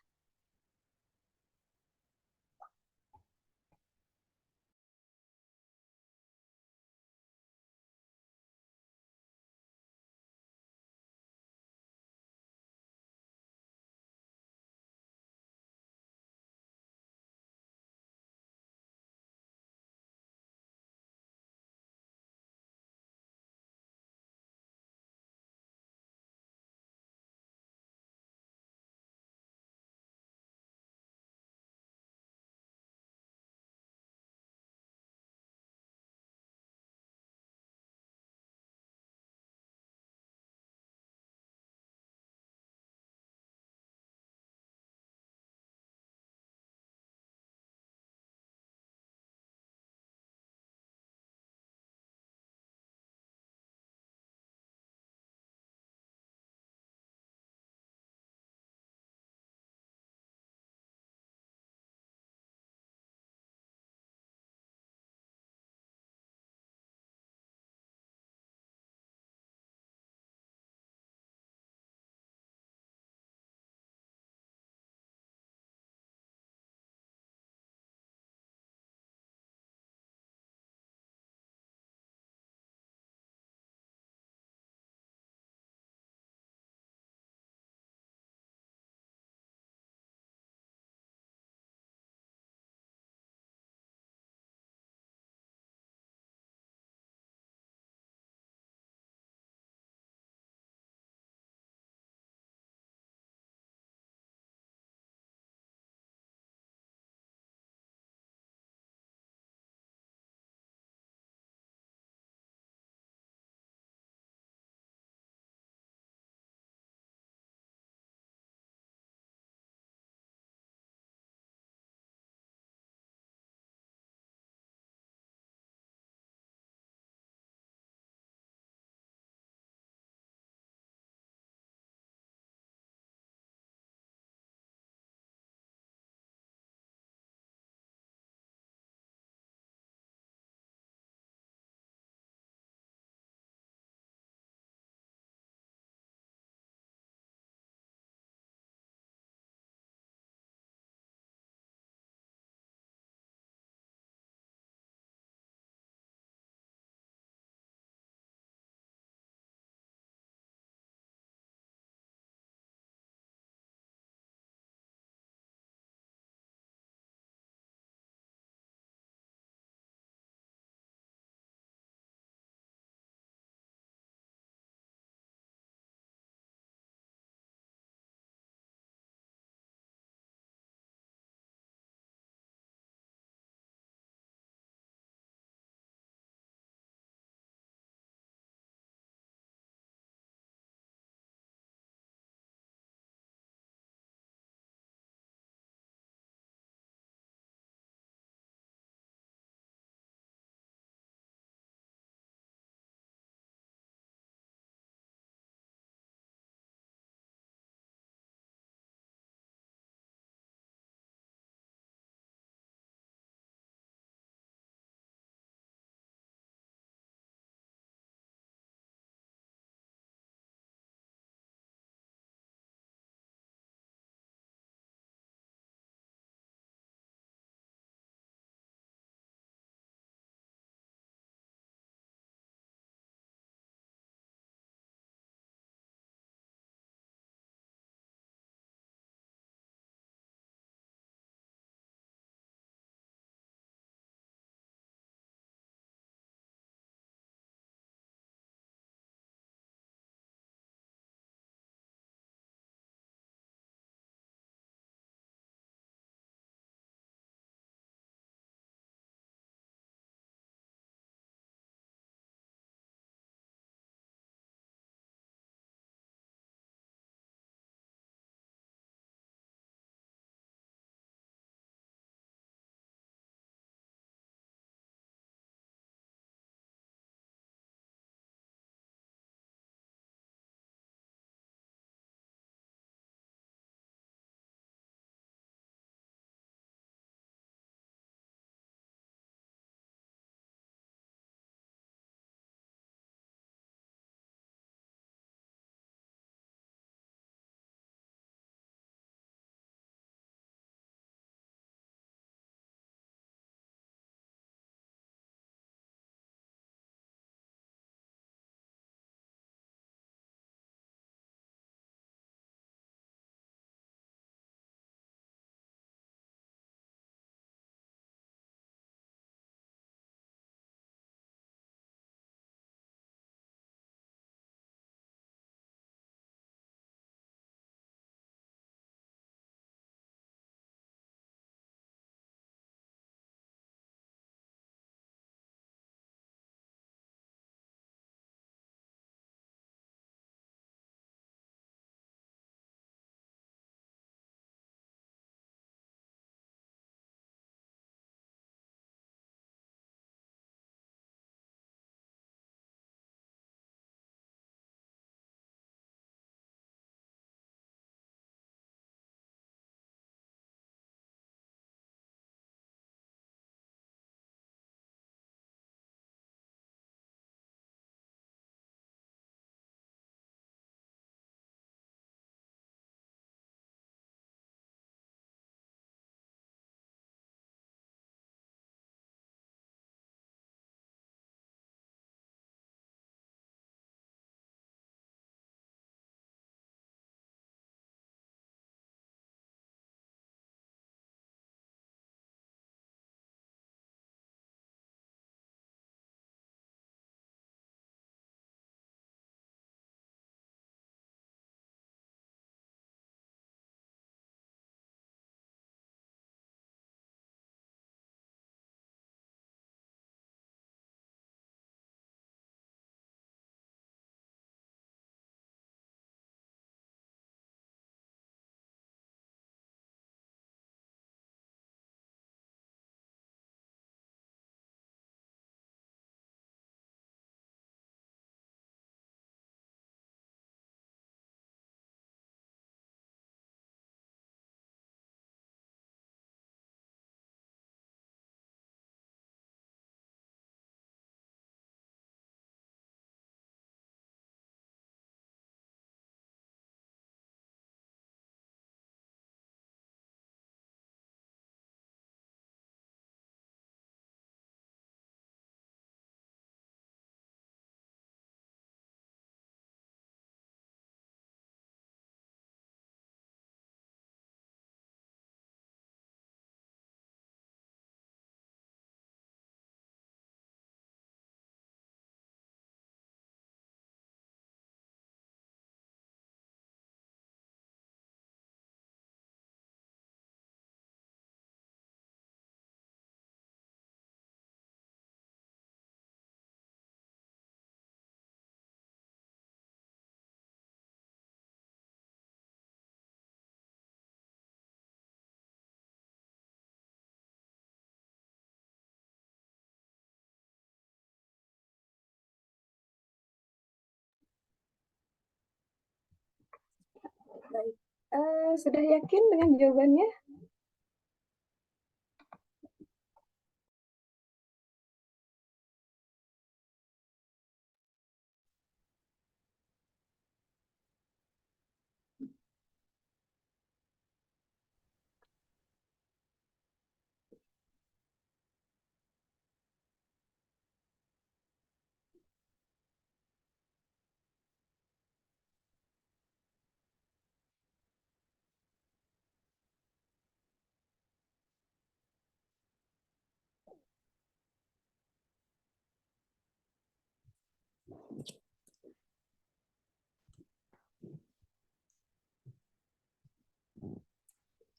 Sudah yakin dengan jawabannya?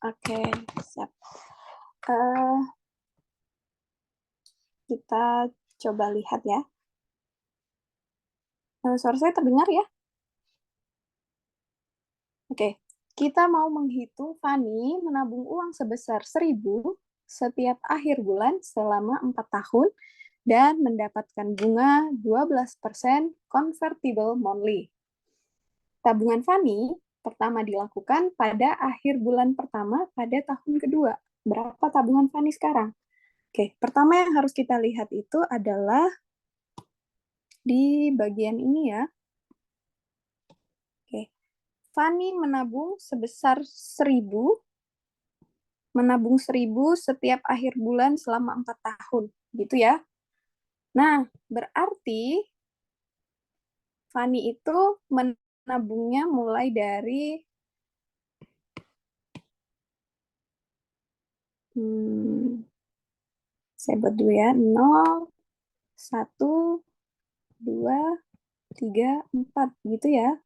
Oke, siap. Kita coba lihat ya. Suara saya terdengar ya? Oke, kita mau menghitung Fani menabung uang sebesar 1.000 setiap akhir bulan selama 4 tahun dan mendapatkan bunga 12% convertible monthly. Tabungan Fani pertama dilakukan pada akhir bulan pertama pada tahun kedua. Berapa tabungan Fani sekarang? Oke, pertama yang harus kita lihat itu adalah di bagian ini ya. Oke, Fani menabung sebesar 1.000, menabung 1.000 setiap akhir bulan selama 4 tahun, gitu ya. Nah, berarti Fani itu menabungnya mulai dari saya buat dulu ya, 0, 1, 2, 3, 4, gitu ya.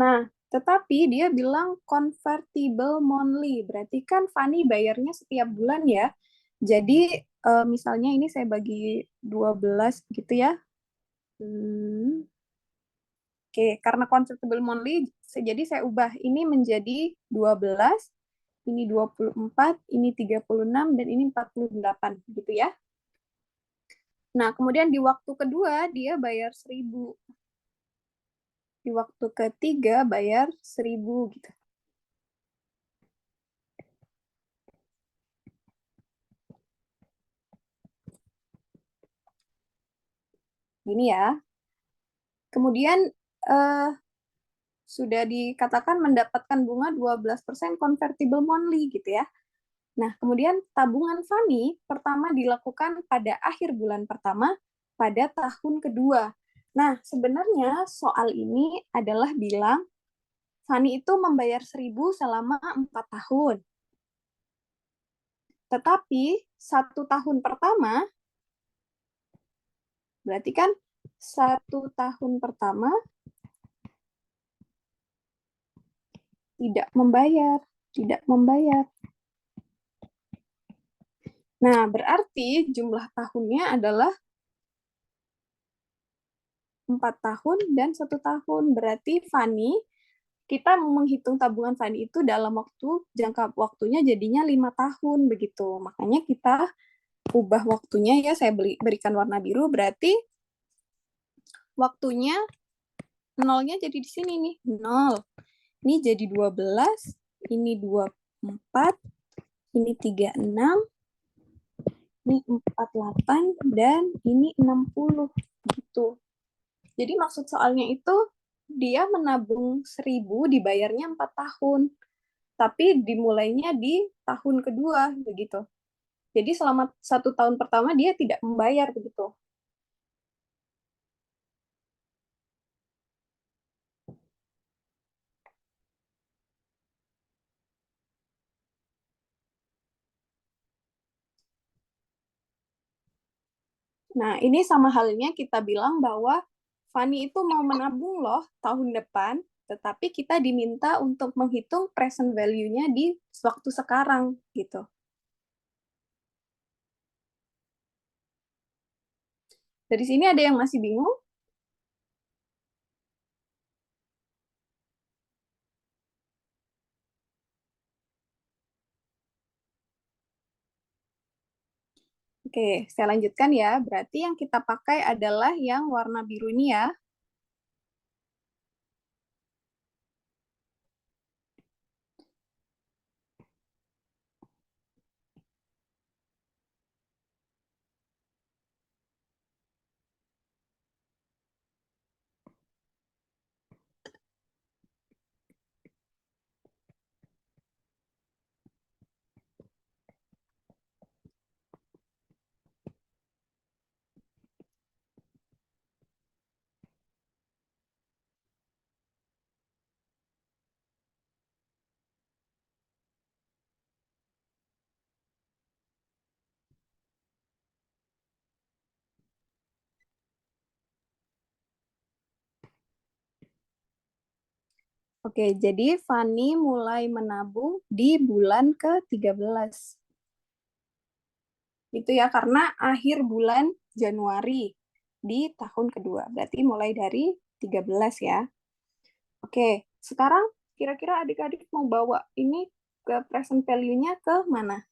Nah, tetapi dia bilang convertible monthly, berarti kan Fani bayarnya setiap bulan ya. Jadi, misalnya ini saya bagi 12 gitu ya. Oke, karena convertible monthly, jadi saya ubah ini menjadi 12, ini 24, ini 36, dan ini 48, gitu ya. Nah, kemudian di waktu kedua, dia bayar 1.000. Di waktu ketiga, bayar 1.000, gitu. Gini ya. Kemudian, sudah dikatakan mendapatkan bunga 12% convertible monthly, gitu ya. Nah, kemudian tabungan Fani pertama dilakukan pada akhir bulan pertama pada tahun kedua. Nah, sebenarnya soal ini adalah bilang Fani itu membayar 1.000 selama 4 tahun. Tetapi 1 tahun pertama, berarti kan 1 tahun pertama tidak membayar, tidak membayar. Nah, berarti jumlah tahunnya adalah 4 tahun dan 1 tahun. Berarti Fani, kita menghitung tabungan Fani itu dalam jangka waktunya jadinya 5 tahun begitu. Makanya kita ubah waktunya ya, saya berikan warna biru, berarti waktunya nolnya jadi di sini nih, 0. Ini jadi 12, ini 24, ini 36, ini 48, dan ini 60 gitu. Jadi maksud soalnya itu dia menabung 1.000 dibayarnya 4 tahun. Tapi dimulainya di tahun kedua begitu. Jadi selama 1 tahun pertama dia tidak membayar begitu. Nah, ini sama halnya kita bilang bahwa Fani itu mau menabung loh tahun depan, tetapi kita diminta untuk menghitung present value-nya di waktu sekarang gitu. Dari sini ada yang masih bingung? Oke, saya lanjutkan ya. Berarti yang kita pakai adalah yang warna biru ini ya. Oke, jadi Fani mulai menabung di bulan ke-13. Itu ya, karena akhir bulan Januari di tahun kedua. Berarti mulai dari 13 ya. Oke, sekarang kira-kira adik-adik mau bawa ini ke present value-nya ke mana?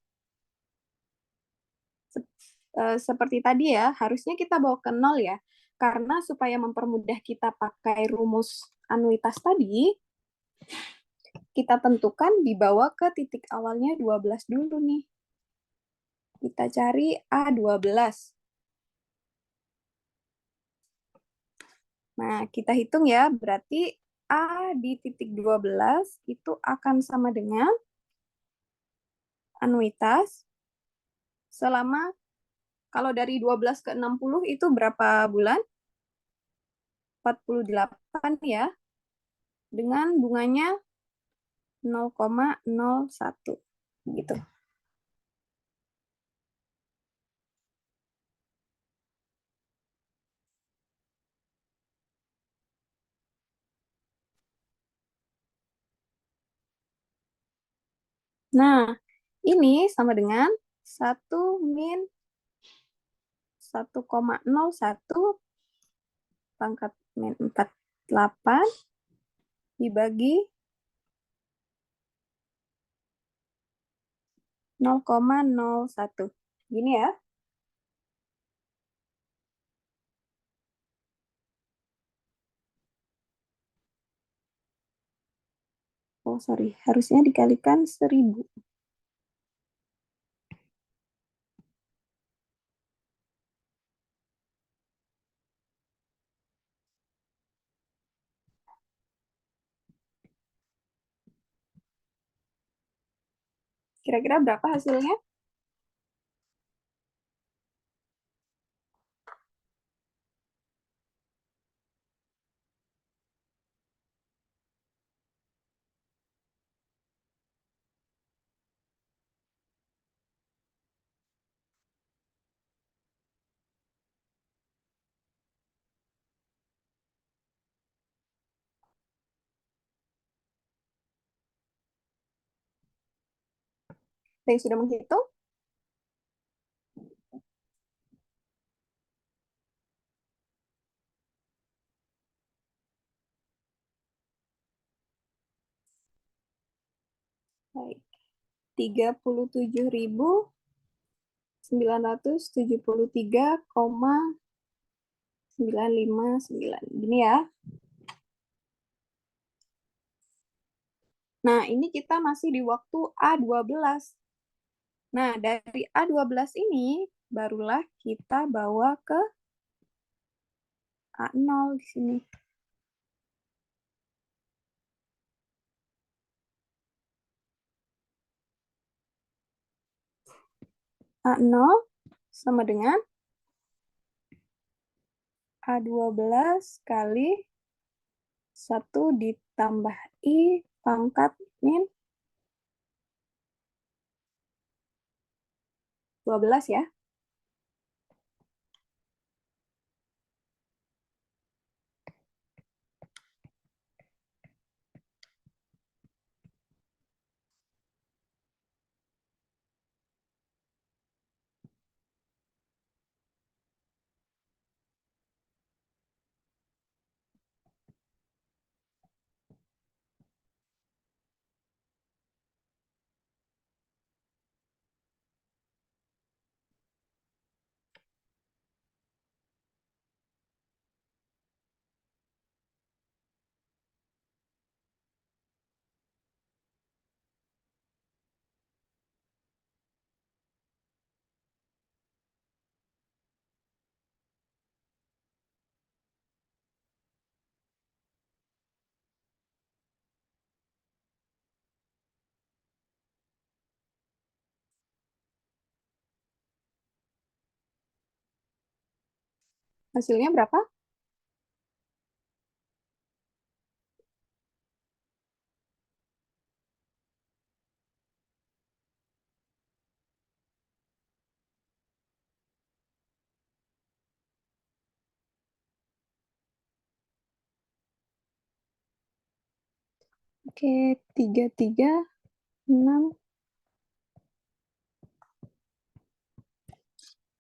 Seperti tadi ya, harusnya kita bawa ke nol ya. Karena supaya mempermudah kita pakai rumus anuitas tadi, kita tentukan dibawa ke titik awalnya 12 dulu nih. Kita cari A12. Nah, kita hitung ya, berarti A di titik 12 itu akan sama dengan anuitas selama, kalau dari 12 ke 60 itu berapa bulan? 48 ya, dengan bunganya 0,01 gitu. Nah, ini sama dengan 1 min 1,01 pangkat min 48 dibagi 0,01. Gini ya. Oh, sorry. Harusnya dikalikan 1000. Kira-kira berapa hasilnya? Saya sudah menghitung. Baik. 37.973,959. Gini ya. Nah, ini kita masih di waktu A12. Nah, dari A12 ini barulah kita bawa ke A0 di sini. A0 sama dengan A12 kali 1 ditambah I pangkat min 12 ya. Hasilnya berapa? Oke, 336.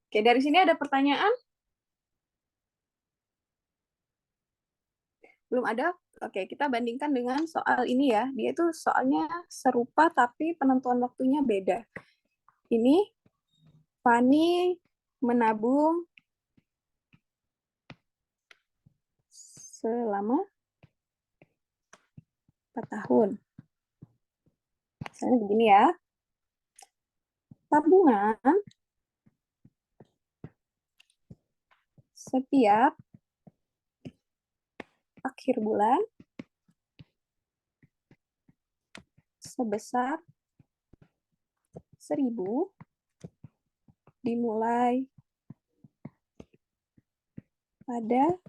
Oke, dari sini ada pertanyaan? Belum ada? Oke, kita bandingkan dengan soal ini ya. Dia itu soalnya serupa tapi penentuan waktunya beda. Ini Fani menabung selama 4 tahun. Misalnya begini ya. Tabungan setiap akhir bulan sebesar 1.000 dimulai pada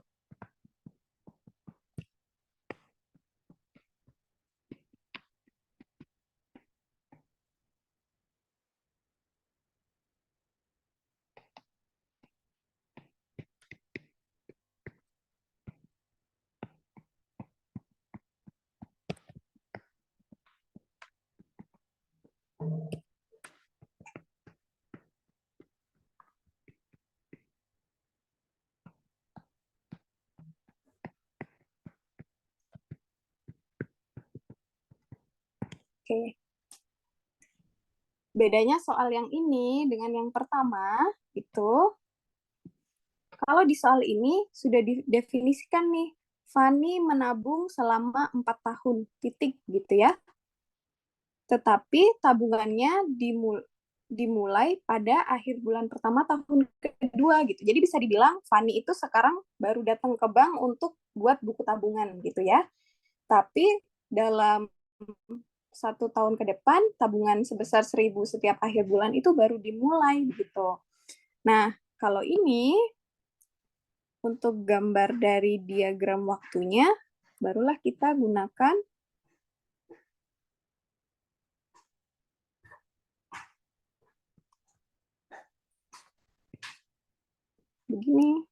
Oke. Bedanya soal yang ini dengan yang pertama itu kalau di soal ini sudah didefinisikan nih Fani menabung selama 4 tahun titik gitu ya. Tetapi tabungannya dimulai pada akhir bulan pertama tahun kedua gitu. Jadi bisa dibilang Fani itu sekarang baru datang ke bank untuk buat buku tabungan gitu ya. Tapi dalam 1 tahun ke depan tabungan sebesar 1.000 setiap akhir bulan itu baru dimulai gitu. Nah, kalau ini untuk gambar dari diagram waktunya barulah kita gunakan begini.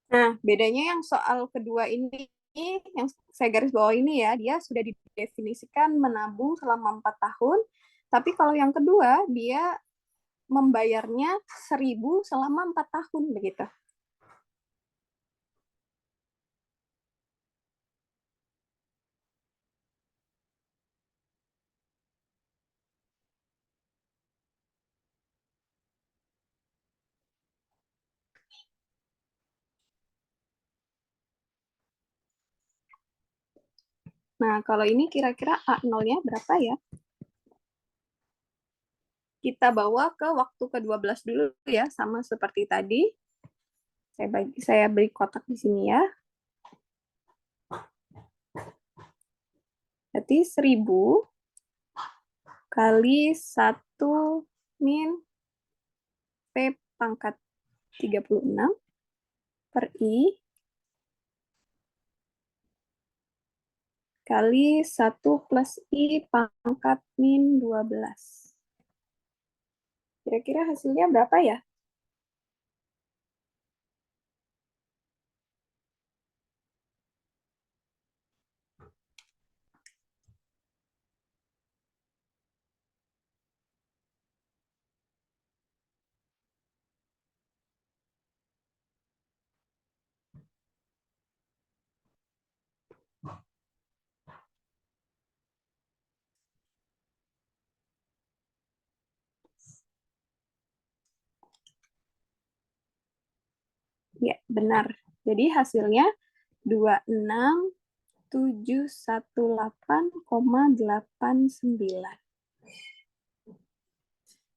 Nah, bedanya yang soal kedua ini, yang saya garis bawah ini ya, dia sudah didefinisikan menabung selama 4 tahun, tapi kalau yang kedua, dia membayarnya 1.000 selama 4 tahun, begitu. Nah, kalau ini kira-kira A0-nya berapa ya? Kita bawa ke waktu ke-12 dulu ya, sama seperti tadi. Saya beri kotak di sini ya. Berarti 1.000 kali 1 min P pangkat 36 per I kali 1 plus I pangkat min 12. Kira-kira hasilnya berapa ya? Ya, benar. Jadi hasilnya 26.718,89.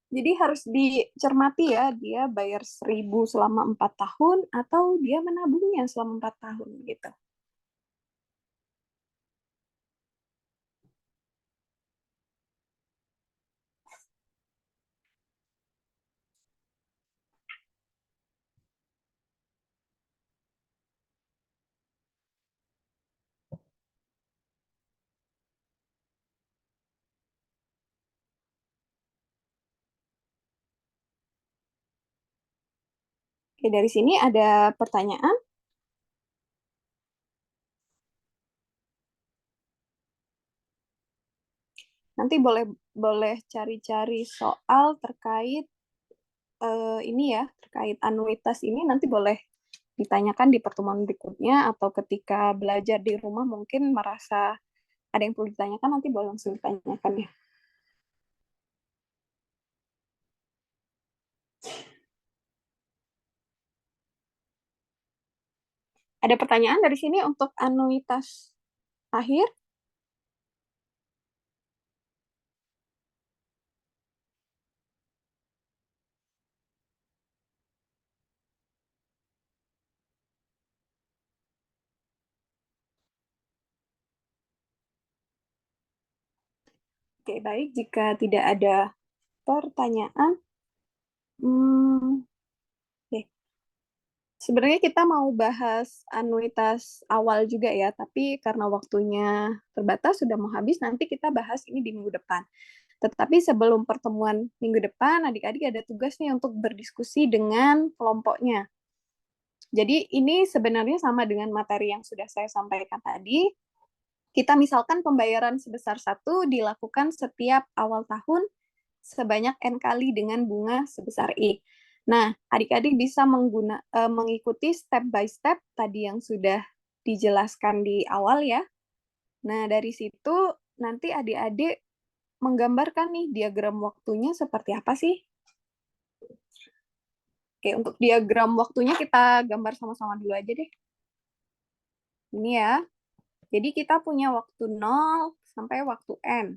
Jadi harus dicermati ya, dia bayar 1.000 selama 4 tahun atau dia menabungnya selama 4 tahun gitu. Oke, dari sini ada pertanyaan. Nanti boleh boleh cari-cari soal terkait ini ya, terkait anuitas ini nanti boleh ditanyakan di pertemuan berikutnya atau ketika belajar di rumah mungkin merasa ada yang perlu ditanyakan nanti boleh langsung ditanyakan ya. Ada pertanyaan dari sini untuk anuitas akhir? Oke, baik. Jika tidak ada pertanyaan, hmm, oke. Sebenarnya kita mau bahas anuitas awal juga ya, tapi karena waktunya terbatas, sudah mau habis, nanti kita bahas ini di minggu depan. Tetapi sebelum pertemuan minggu depan, adik-adik ada tugas nih untuk berdiskusi dengan kelompoknya. Jadi ini sebenarnya sama dengan materi yang sudah saya sampaikan tadi. Kita misalkan pembayaran sebesar 1 dilakukan setiap awal tahun sebanyak N kali dengan bunga sebesar I. Nah, adik-adik bisa mengikuti step by step tadi yang sudah dijelaskan di awal ya. Nah, dari situ nanti adik-adik menggambarkan nih diagram waktunya seperti apa sih? Oke, untuk diagram waktunya kita gambar sama-sama dulu aja deh. Ini ya. Jadi kita punya waktu 0 sampai waktu N.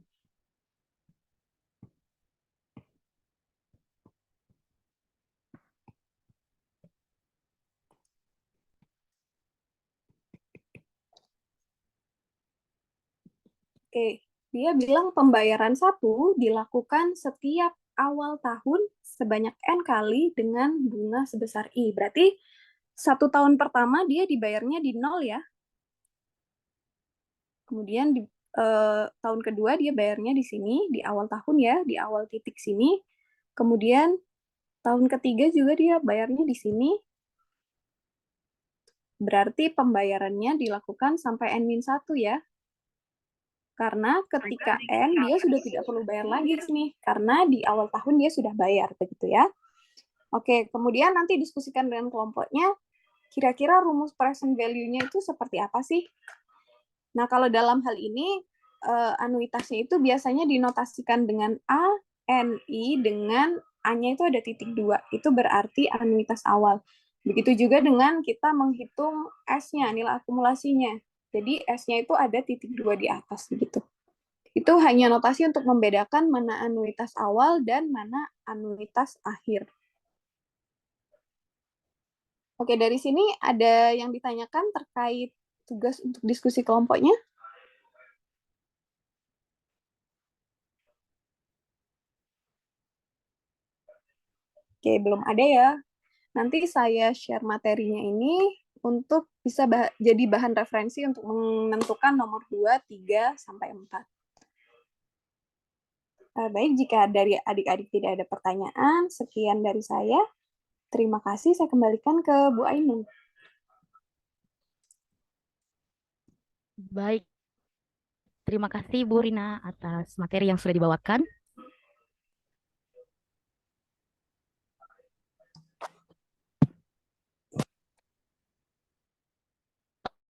Oke, dia bilang pembayaran 1 dilakukan setiap awal tahun sebanyak N kali dengan bunga sebesar I. Berarti 1 tahun pertama dia dibayarnya di 0 ya. Kemudian di tahun kedua dia bayarnya di sini, di awal tahun ya, di awal titik sini. Kemudian tahun ketiga juga dia bayarnya di sini. Berarti pembayarannya dilakukan sampai N-1 ya. Karena ketika N dia sudah tidak perlu bayar lagi nih, karena di awal tahun dia sudah bayar begitu ya. Oke, kemudian nanti diskusikan dengan kelompoknya, kira-kira rumus present value-nya itu seperti apa sih? Nah, kalau dalam hal ini anuitasnya itu biasanya dinotasikan dengan A, N, I dengan A-nya itu ada titik 2. Itu berarti anuitas awal. Begitu juga dengan kita menghitung S-nya, nilai akumulasinya. Jadi S-nya itu ada titik 2 di atas begitu. Itu hanya notasi untuk membedakan mana anuitas awal dan mana anuitas akhir. Oke, dari sini ada yang ditanyakan terkait tugas untuk diskusi kelompoknya? Oke, belum ada ya. Nanti saya share materinya ini untuk bisa jadi bahan referensi untuk menentukan nomor 2, 3, sampai 4. Baik, jika dari adik-adik tidak ada pertanyaan, sekian dari saya. Terima kasih, saya kembalikan ke Bu Ainun. Baik, terima kasih Bu Rina atas materi yang sudah dibawakan.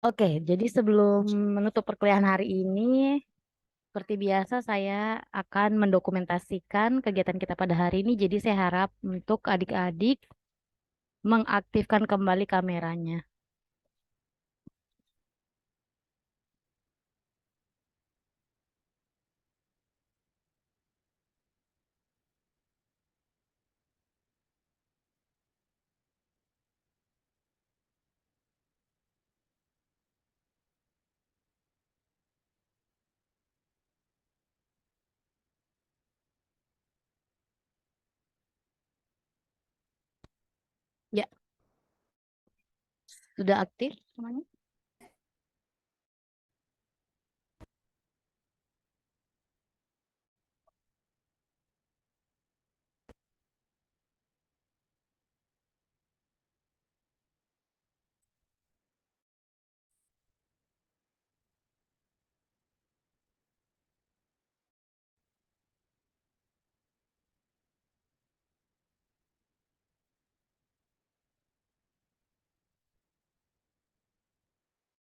Oke, jadi sebelum menutup perkuliahan hari ini, seperti biasa saya akan mendokumentasikan kegiatan kita pada hari ini. Jadi saya harap untuk adik-adik mengaktifkan kembali kameranya. Ya, sudah aktif semuanya?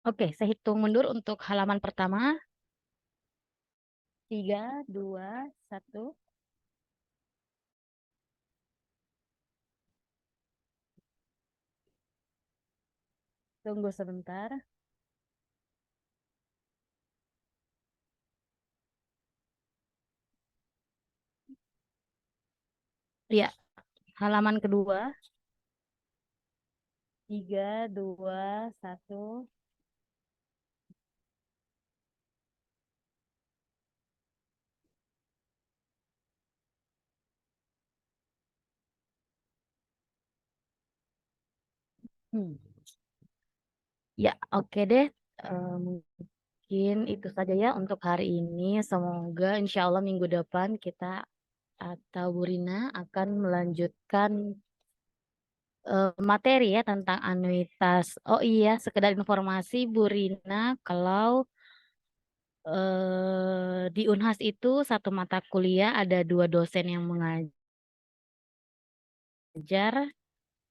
Oke, saya hitung mundur untuk halaman pertama. 3, 2, 1. Tunggu sebentar. Ya, halaman kedua. 3, 2, 1. Ya, oke deh. Mungkin itu saja ya untuk hari ini. Semoga insya Allah minggu depan kita atau Bu Rina akan melanjutkan materi ya tentang anuitas. Oh iya, sekedar informasi Bu Rina, kalau di Unhas itu satu mata kuliah ada 2 dosen yang mengajar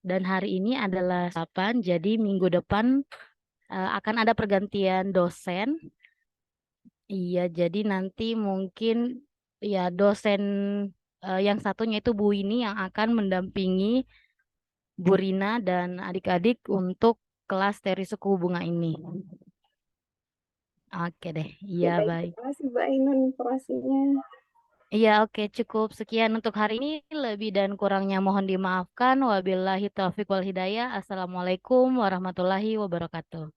dan hari ini adalah 8, jadi minggu depan akan ada pergantian dosen. Iya, jadi nanti mungkin ya dosen yang satunya itu Bu Ini yang akan mendampingi Bu Rina dan adik-adik untuk kelas teori suku bunga ini. Oke deh, iya Ya, baik. baik. Terima kasih Bu Ainun informasinya. Iya oke cukup sekian untuk hari ini. Lebih dan kurangnya mohon dimaafkan. Wabillahi taufiq wal hidayah. Assalamualaikum warahmatullahi wabarakatuh.